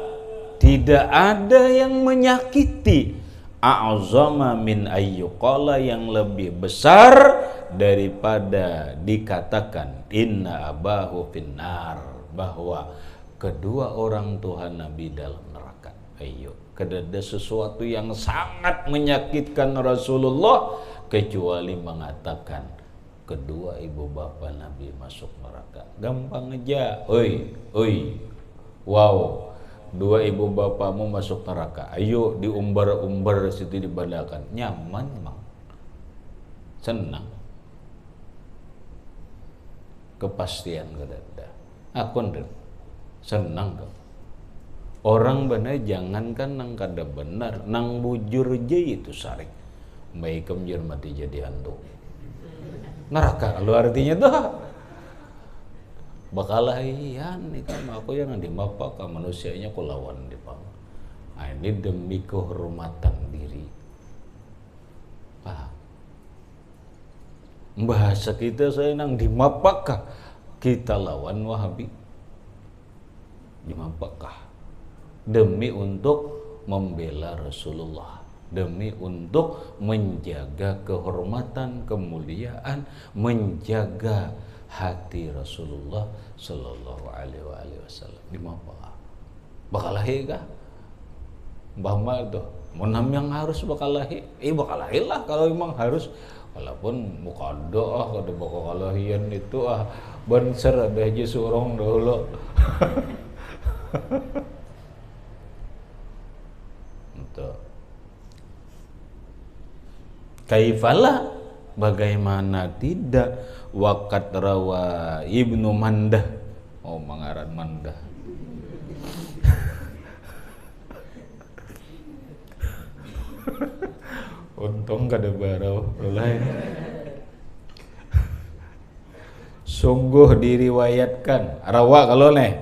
tidak ada yang menyakiti a'zama min ayyuqala, yang lebih besar daripada dikatakan inna abahu finnar, bahwa kedua orang tua Nabi dalam neraka. Ayo, ada sesuatu yang sangat menyakitkan Rasulullah kecuali mengatakan kedua ibu bapak Nabi masuk neraka. Gampang aja. Oi. Wow. Dua ibu bapakmu masuk neraka. Ayo diumbar-umbar situ dibadakan. Nyaman emang. Senang. Kepastian kada. Akon deh. Senang dong. Orang benar jangankan nang kada benar, nang bujur je itu sarik. Baik kemjur mati jadi hantu. Neraka lu artinya tuh bakalah iyan nih kan aku yang dimapa ka manusianya ku lawan di pang. Ini demi kehormatan diri. Paham? Bahasa kita saya nang dimapakah kita lawan Wahabi? Dimapakah? Demi untuk membela Rasulullah, demi untuk menjaga kehormatan, kemuliaan, menjaga hati Rasulullah Sallallahu Alaihi Wasallam. Di mana? Bakalahi kah? Bahma tuh, menam yang harus bakalahi, bakalahi lah kalau memang harus. Walaupun mukado kada bakalahian itu banser ada aja seorang dahulu. Kaifalah bagaimana tidak waqat rawa Ibnu Mandah. Oh mangaran Mandah. Untung kada barau lain. Sungguh diriwayatkan rawa kalau nih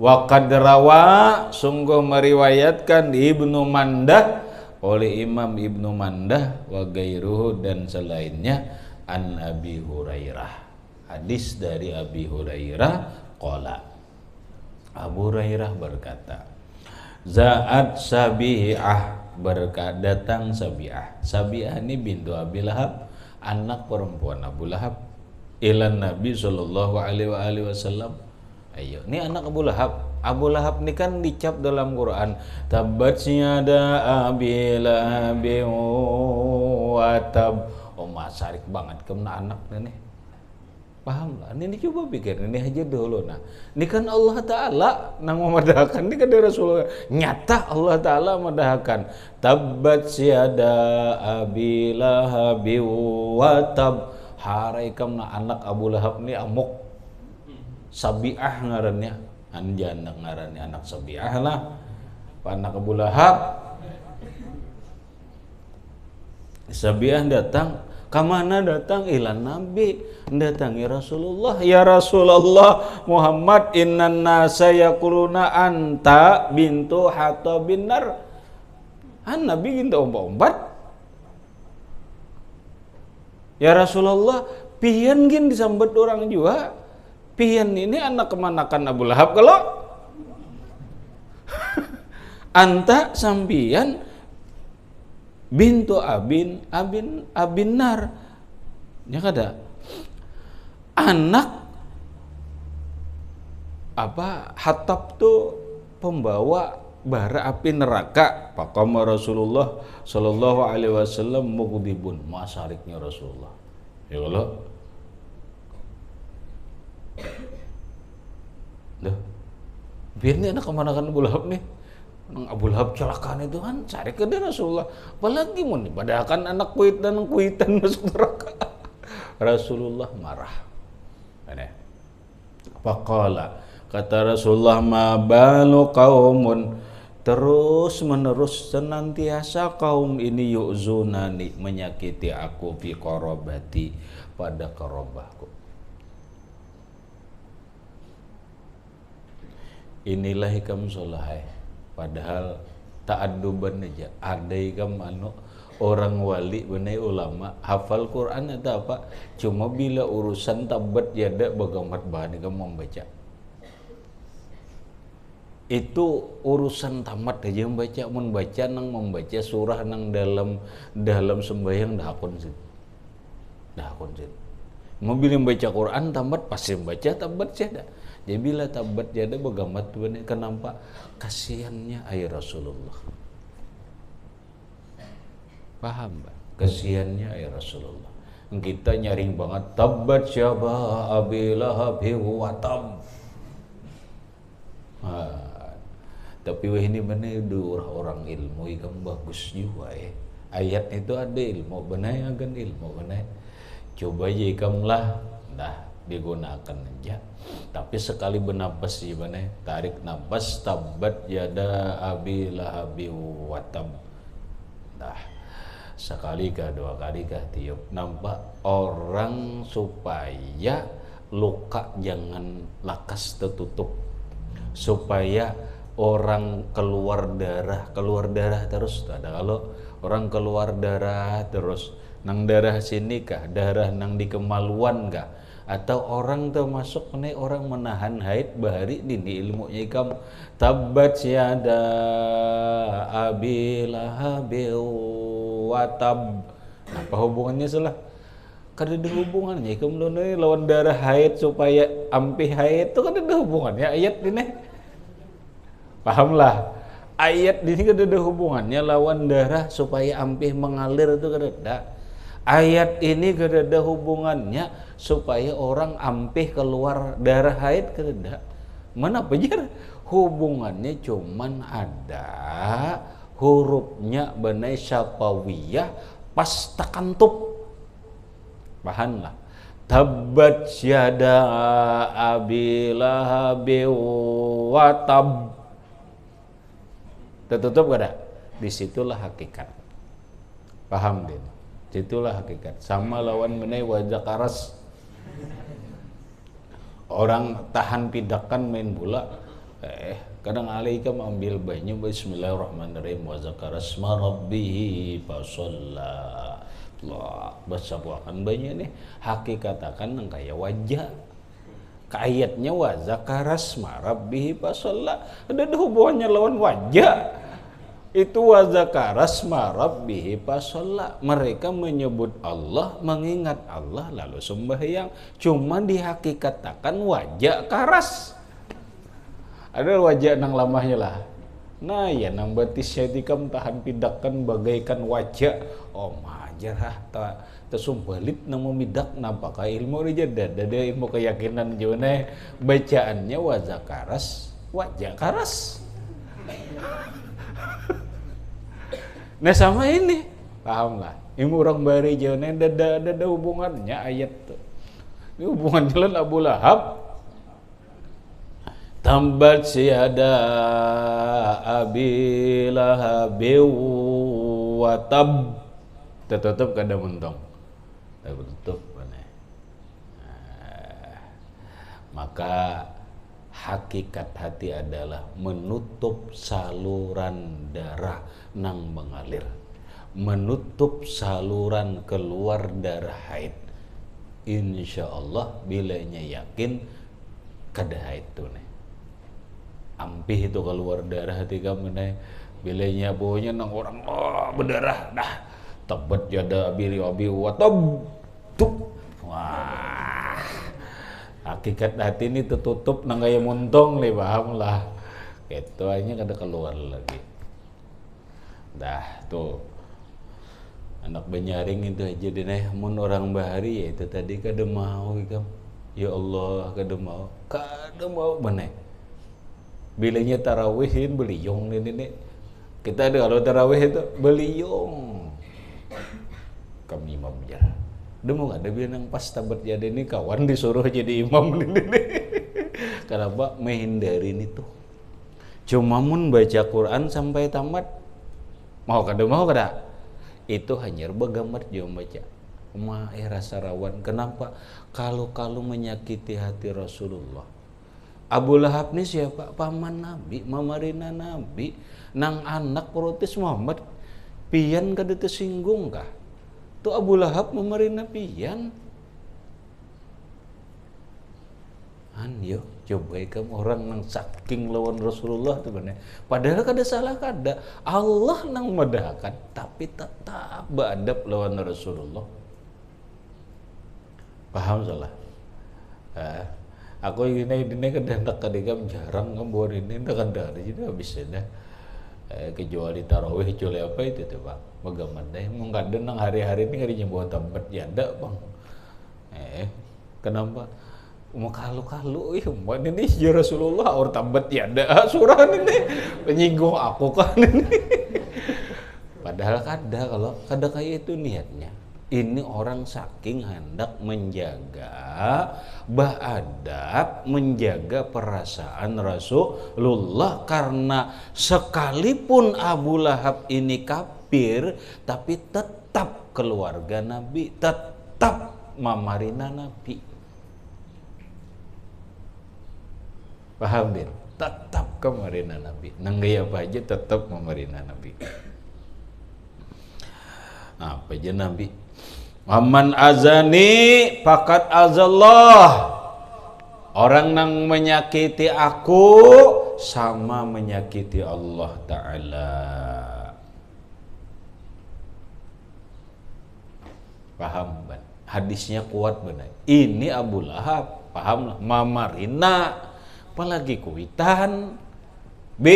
waqad rawa sungguh meriwayatkan Ibnu Mandah oleh Imam Ibnu Mandah wa gairuhu dan selainnya an Abi Hurairah. Hadis dari Abi Hurairah qala. Abu Hurairah berkata, Za'at Sabi'ah datang Sabi'ah. Sabi'ah ini bintu Abi Lahab, anak perempuan Abu Lahab. Ilan Nabi sallallahu alaihi wasallam. Ayo, ini anak Abu Lahab. Abu Lahab ini kan dicap dalam Quran, tabbat yada Abi Lahab wa tab. Oh masarik banget kemana anak nih. Paham lah. Ini coba pikir ini aja dulu. Nah, ini kan Allah Taala nang memadahkan, ini kan dari Rasulullah. Nyata Allah Taala memadahkan. Tabbat yada Abi Lahab wa tab. Harai kemana anak Abu Lahab ini amuk. Sabi'ah ngarannya. Anjana ngarannya anak Sabi'ah lah. Anak Abu Lahab. Sabi'ah datang. Kamana datang? Ilan Nabi. Datangi Rasulullah. Ya Rasulullah Muhammad innan nasa yaquluna anta bintu Hatta bin Nar. Nabi ginta ombat-ombat. Ya Rasulullah, pian gin disambut orang juga. Pian ini anak kemanakan Abu Lahab kalau anta sampian bintu abin nar. Ya kada anak apa Hatab tuh pembawa bara api neraka. Faqama Rasulullah sallallahu alaihi wasallam mughdibun, masariknya Rasulullah. Ya Allah. Dah. Biar nih anak kemanakan Abu Lahab nih. Abu Lahab celakaan itu kan cari ke dia Rasulullah. Apalagi mau nih padahal anak kuitan masuk neraka. Rasulullah marah. Aneh. Faqala kata Rasulullah ma balu qaumun terus menerus senantiasa kaum ini yu'zunani menyakiti aku fi qarabati pada qarabahku. Inilah hikam solahai. Padahal ta'adduban aja. Ada hikam orang wali benai ulama hafal Quran atau apa. Cuma bila urusan tabat yada bagamat bahan hikam membaca. Itu urusan tamat aja membaca nang membaca surah nang dalam sembahyang dah akon sih. Mobil yang baca Quran tamat pasti membaca tabat saja. Jadi bila tabat jadi bagamat benar kenapa kasihannya air Rasulullah. Paham, Bang? Kasihannya air Rasulullah. Kita nyaring banget tabbat syaba abi lahabi wa tab. Tapi wah ini mana orang ilmu ikam bagus juga ya. Ayat itu ada ilmu benai agan ilmu benai. Coba aja ikam lah, dah digunakan aja. Tapi sekali bernafas sih benai, tarik nafas tabbat yada abi lahabi wa tab. Dah sekali kah dua kali kah tiup nampak orang supaya luka jangan lakas tertutup, supaya orang keluar darah terus. Ada kalau orang keluar darah terus nang darah sini kah, darah nang di kemaluan kah, atau orang termasuk nih orang menahan haid bahari ini ilmunya ikam tabbat yada abi lahabi wa tab. Apa hubungannya salah? Kada ada hubungannya ikam lawan darah haid supaya ampih haid itu kada ada hubungannya ayat ini. Pahamlah, ayat ini kada ada hubungannya lawan darah supaya ampih mengalir itu kada ada. Ayat ini kada ada hubungannya supaya orang ampih keluar darah haid kada ada. Mana bejar? Hubungannya cuman ada hurufnya benai syafawiyah pas takantup. Pahamlah. Tabbat yada abi lahabi wa tab. Tertutup gak ada? Disitulah hakikat. Paham din? Disitulah hakikat. Sama lawan menai wajah karas. Orang tahan pidakan main bola. Kadang alaikam ambil banyu. Bismillahirrahmanirrahim. Wajah karas marabbihi fasalla. Baca buakan banyu nih. Hakikatakan yang kayak wajah. Ayatnya wa zakaras marabbihi fasalla. Ada hubungannya lawan wajah. Itu wa zakaras marabbihi fasalla. Mereka menyebut Allah, mengingat Allah lalu sembahyang. Cuma dihakikatakan wajah karas. Ada wajah nang lamahnya lah. Nah ya nang batisnya dikam tahan pidakan bagaikan wajah. Oh majarah tak tersumbalit nang memidak nampakah ilmu dia ada ilmu keyakinan jone bacaannya wajah karas. Nah sama ini paham lah ilmu orang bari jone ada hubungannya ayat tuh. Ini hubungannya lan Abu Lahab tambat siada abi lahabi wa tab. Tertutup kada mentong. Tertutup maka hakikat hati adalah menutup saluran darah nang mengalir, menutup saluran keluar darah haid. Insya Allah bilanya yakin kada haid tuh nih ampih itu keluar darah hati kamu nih bilanya baunya nang orang berdarah dah tabat yada abi wa tab tuh. Wah hakikat hati ini tertutup nang gaya montong nih paham lah itu hanya kada keluar lagi dah tuh anak benyaring itu aja deh mun orang bahari ya itu tadi kada mau ikam ya Allah kada mau mana bilanya tarawihin beliung ini kita ada kalau tarawih itu beliung kami imam ya. Demo ada bilang pas tabat jadi ini kawan disuruh jadi imam ini. Kenapa menghindari itu? Cuma mun baca Quran sampai tamat mau kada? Itu hanya begambar jauh baca. Rasa rawan. Kenapa? Kalau menyakiti hati Rasulullah. Abu Lahab ini siapa? Paman Nabi, mamarina Nabi, nang anak protes Muhammad. Pian kada tersinggung kah? Tu Abu Lahab memerintah pian. Yo, coba kamu orang nang saking lawan Rasulullah tu benar. Padahal kada salah kada. Allah nang medahkan tapi tetap beradab lawan Rasulullah. Paham salah? Aku ini kada hendak kadikam jarang ngambor ini kada jadi habis dah. kecuali tarawih kecuali apa itu tuh Pak bagaimana deh mau nggak denang hari-hari ini ngerinya bawa tempat ya ada Bang kenapa mau kalu mbak ini ya Rasulullah orang tambat ya ada surah ini menyinggung aku kan ini padahal kalau kayak itu niatnya ini orang saking hendak menjaga adab, menjaga perasaan Rasulullah karena sekalipun Abu Lahab ini kafir tapi tetap keluarga Nabi, tetap mamarina Nabi. Paham din? Tetap kemarina Nabi. Nanggaya apa aja tetap memarina Nabi. Apa aja Nabi? Waman azani fakat azallah. Orang yang menyakiti aku sama menyakiti Allah Ta'ala. Paham ban? Hadisnya kuat benar. Ini Abu Lahab, paham lah. Mamarina, apalagi kuitan. B.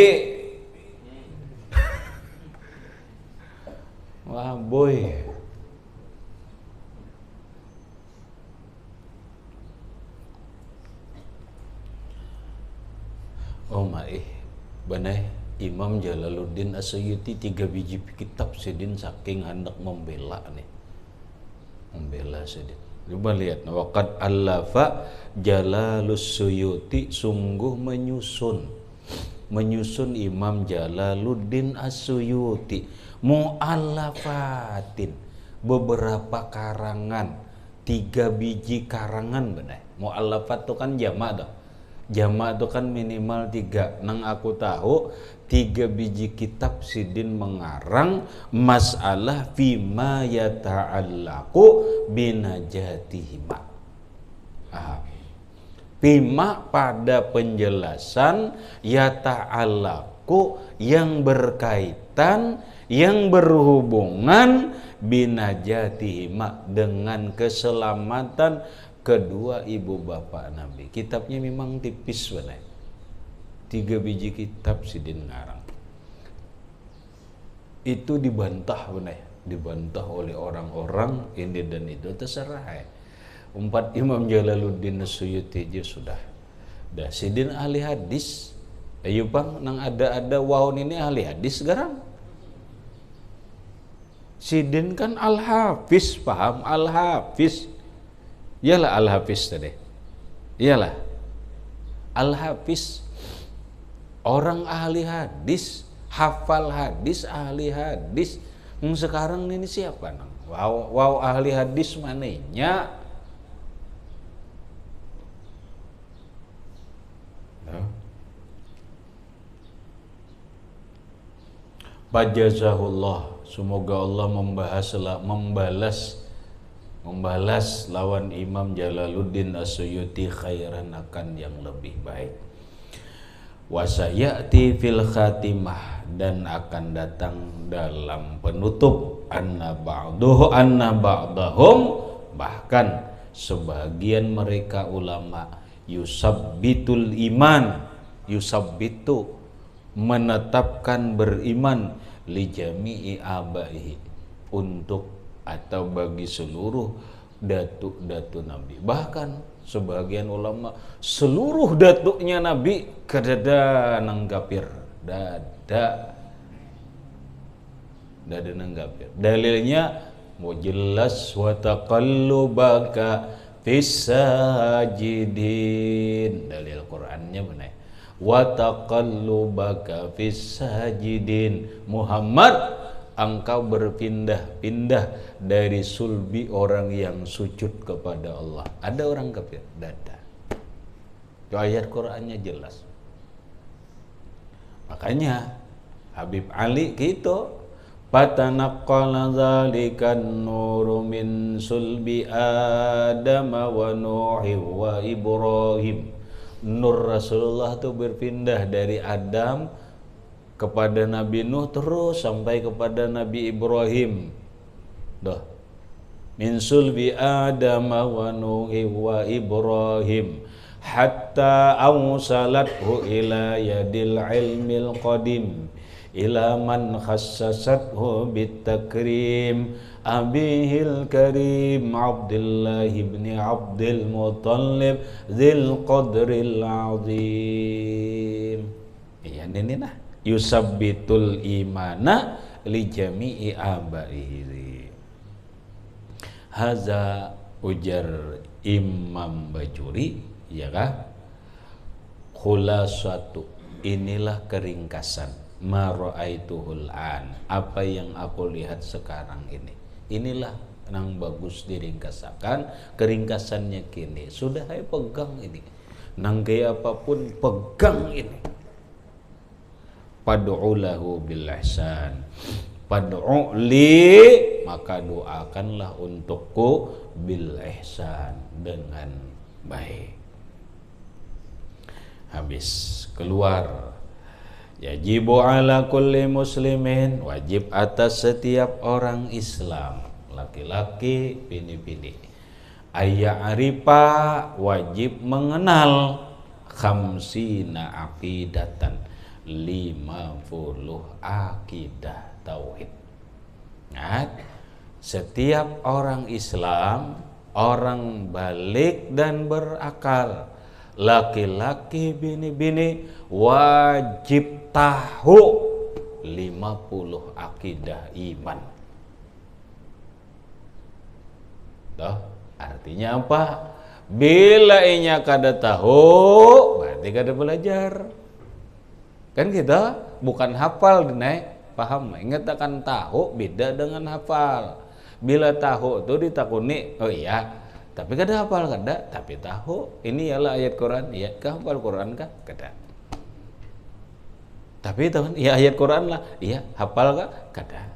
Wah boy. Oh maih, banai Imam Jalaluddin As-Suyuti 3 biji kitab sedin saking hendak membela nih. Membela sedin. Coba lihat, waqad allafa Jalalus Suyuti sungguh menyusun Imam Jalaluddin As-Suyuti mu'allafatin beberapa karangan 3 biji karangan benar. Mu'allafat itu kan jamak tuh. Jamak itu kan minimal 3. Nang aku tahu 3 biji kitab sidin mengarang masalah fima yata'allaqu binajatihima. Fima pada penjelasan yata'allaqu yang berkaitan, yang berhubungan binajatihima dengan keselamatan kedua ibu bapak Nabi. Kitabnya memang tipis benar. 3 biji kitab sidin ngarang. Itu dibantah benar. Dibantah oleh orang-orang ini dan itu terserah ya. 4 Imam Jalaluddin As-Suyuti aja sudah. Dah sidin ahli hadis. Ayo bang, nang ada wawon ini ahli hadis sekarang. Sidin kan al-hafiz, paham al-hafiz. Iyalah al-hafiz tadi. Iyalah. Al-hafiz orang ahli hadis, hafal hadis, ahli hadis. Sekarang ini siapa nang? Wow ahli hadis mananya? Fajazahullah, semoga Allah membalas lawan Imam Jalaluddin As-Suyuti khairan akan yang lebih baik. Wasayati fil khatimah, dan akan datang dalam penutup anna ba'dahum, bahkan sebagian mereka ulama yusabbitul iman, yusabbitu menetapkan beriman li jami'i abaihi, untuk atau bagi seluruh datuk-datuk Nabi. Bahkan sebagian ulama seluruh datuknya Nabi kedada nang kafir, dada nang kafir. Dalilnya mau jelas wa taqallubaka fis sajidin. Dalil Qur'annya benar. Wa taqallubaka fis sajidin. Muhammad, engkau berpindah-pindah dari sulbi orang yang sujud kepada Allah. Ada orang kafir? Dada. Itu ayat Qur'annya jelas. Makanya Habib Ali gitu, patanaqqala dzalikan nuru min sulbi Adam wa Nuh wa Ibrahim. Nur Rasulullah itu berpindah dari Adam kepada Nabi Nuh terus sampai kepada Nabi Ibrahim. Dah. Min sulbi Adam wa Nuh wa Ibrahim hatta awsalathu ila yadil ilmil qadim, ila man khassasathu bitakrim abihil karim Abdullah ibn Abdul Muttalib dzil qadril azim. Iya ini nah yusabbitul imana li jami'i abaihi. Haza ujar Imam Bajuri, ya kah? Khulasatu, inilah keringkasan ma ra'aituhul an, apa yang aku lihat sekarang ini. Inilah yang bagus diringkasakan, keringkasannya kini. Sudah saya pegang ini. Nang gaya apapun pegang ini. Pad'u lahu bil ihsan. Pad'u li, maka doakanlah untukku bil ihsan, dengan baik. Habis keluar. Yajibu ala kulli muslimin, wajib atas setiap orang Islam, laki-laki, bini-bini, ayya'rifa, wajib mengenal, khamsina aqidatan, 50 akidah tauhid. Nah, setiap orang Islam, orang balik dan berakal, laki-laki, bini-bini, wajib tahu 50 akidah iman. Tuh, artinya apa? Bila inya kada tahu, berarti kada belajar. Kan kita bukan hafal dinaik, paham? Ingat akan tahu beda dengan hafal. Bila tahu tuh ditakuni, oh iya, tapi kada hafal kada, tapi tahu ini ialah ayat Quran, ya kah hafal Quran kah? Kada. Tapi teman, ya ayat Quran lah, iya hafal kah? Kada.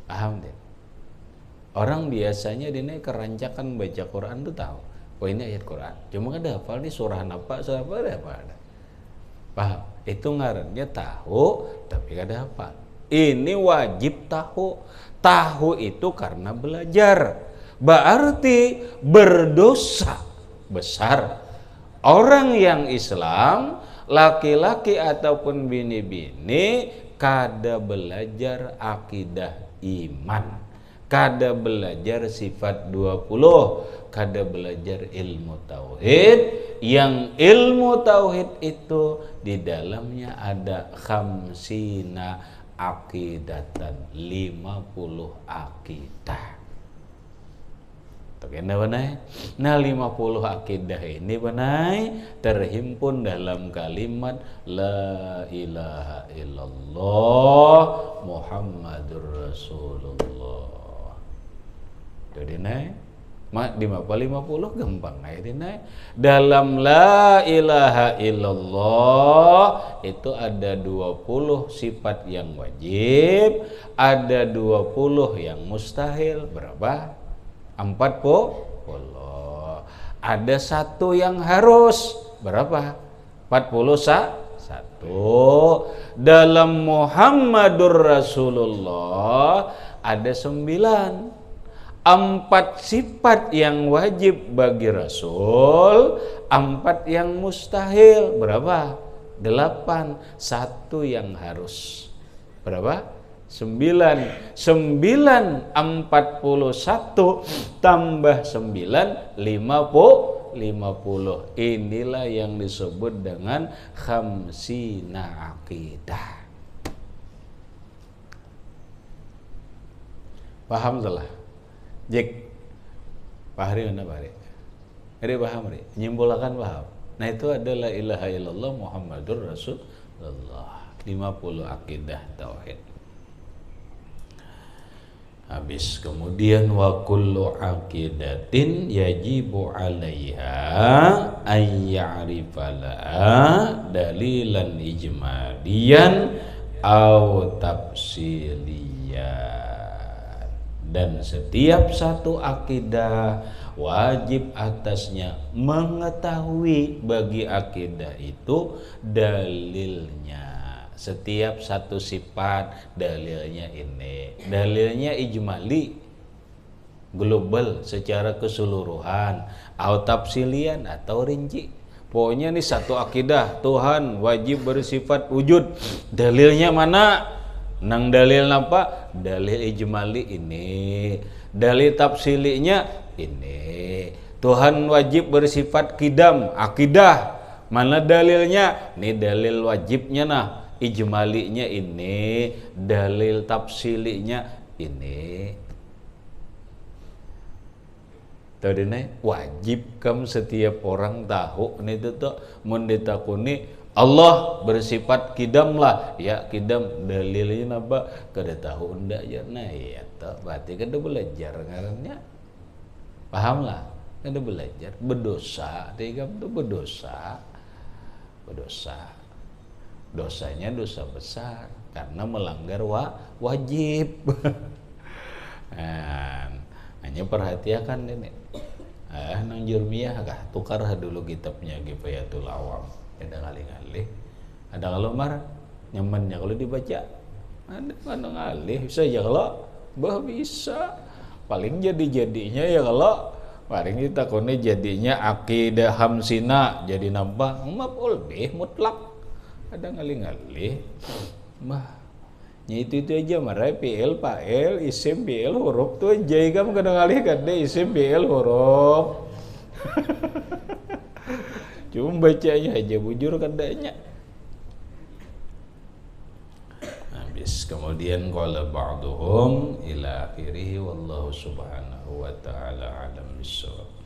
Paham deh. Orang biasanya dinaik kerancakan baca Quran tuh tahu, oh ini ayat Quran. Cuma kada hafal nih surah apa, surah apa ada. Paham? Itu ngarannya tahu, tapi kada hafal. Ini wajib tahu. Tahu itu karena belajar. Berarti berdosa besar. Orang yang Islam, laki-laki ataupun bini-bini, kada belajar akidah iman, kada belajar sifat 20, kada belajar ilmu tauhid. Yang ilmu tauhid itu di dalamnya ada khamsina akidatan, 50 akidah. Kena benai. Nah 50 akidah ini benai terhimpun dalam kalimat La ilaha illallah Muhammadur Rasulullah. Jadi naik di mapa 50 gampang naik naik. Dalam La ilaha illallah itu ada 20 sifat yang wajib, ada 20 yang mustahil. Berapa? 40. Ada satu yang harus. Berapa? 41. Dalam Muhammadur Rasulullah ada 9. 4 sifat yang wajib bagi Rasul, 4 yang mustahil. Berapa? 8. 1 yang harus. Berapa? 9. 9 41 tambah 9 50. Inilah yang disebut dengan khamsina aqidah. Paham telah? Jek Pahri mana Pahri? Ini paham Ri? Nyimpulkan paham. Nah itu adalah ilaha illallah Muhammadur Rasulullah. 50 akidah tauhid. Habis kemudian wa kullu aqidatin yajibu 'alaiha ay ya'rifala dalilan ijmaliyan au tafsiliyan. Dan setiap satu akidah wajib atasnya mengetahui bagi akidah itu dalilnya. Setiap satu sifat dalilnya ini, dalilnya ijmali, global secara keseluruhan, atau tafsilian atau rinci. Pokoknya nih satu akidah, Tuhan wajib bersifat wujud. Dalilnya mana? Nang dalil apa? Dalil ijmali ini. Dalil tafsilinya ini. Tuhan wajib bersifat kidam, akidah. Mana dalilnya? Ini dalil wajibnya nah. Ijmalinya ini, dalil tafsilinya ini. Tadi nih wajib kam setiap orang tahu nih tuh menditakuni Allah bersifat kidam lah ya, kidam dalilnya apa kada tahu ndak ya nah ya tuh berarti kada belajar ngarannya, paham lah, kada belajar berdosa tiga tuh berdosa dosanya dosa besar karena melanggar wajib. Hanya perhatikan ini. Nang Jurmiyah kah tukar dulu kitabnya Kifayatul Awam. Ada ngalih-ngalih. Ada kalau marah nyamannya kalau dibaca. Ada mana ngalih bisa ya kalau bisa. Paling jadi-jadinya ya kalau paling kita kone jadinya akidah hamsina jadi nambah maf'ul bih mutlak. Ada ngalih-ngalih. Ya itu aja marah PL, PL, isim, PL, huruf tuh aja kamu kadang-kadang kada isim, PL, huruf. Cuma bacanya aja bujur kadanya. Habis kemudian qala ba'duhum ila akhirih wallahu subhanahu wa ta'ala alam bissawab.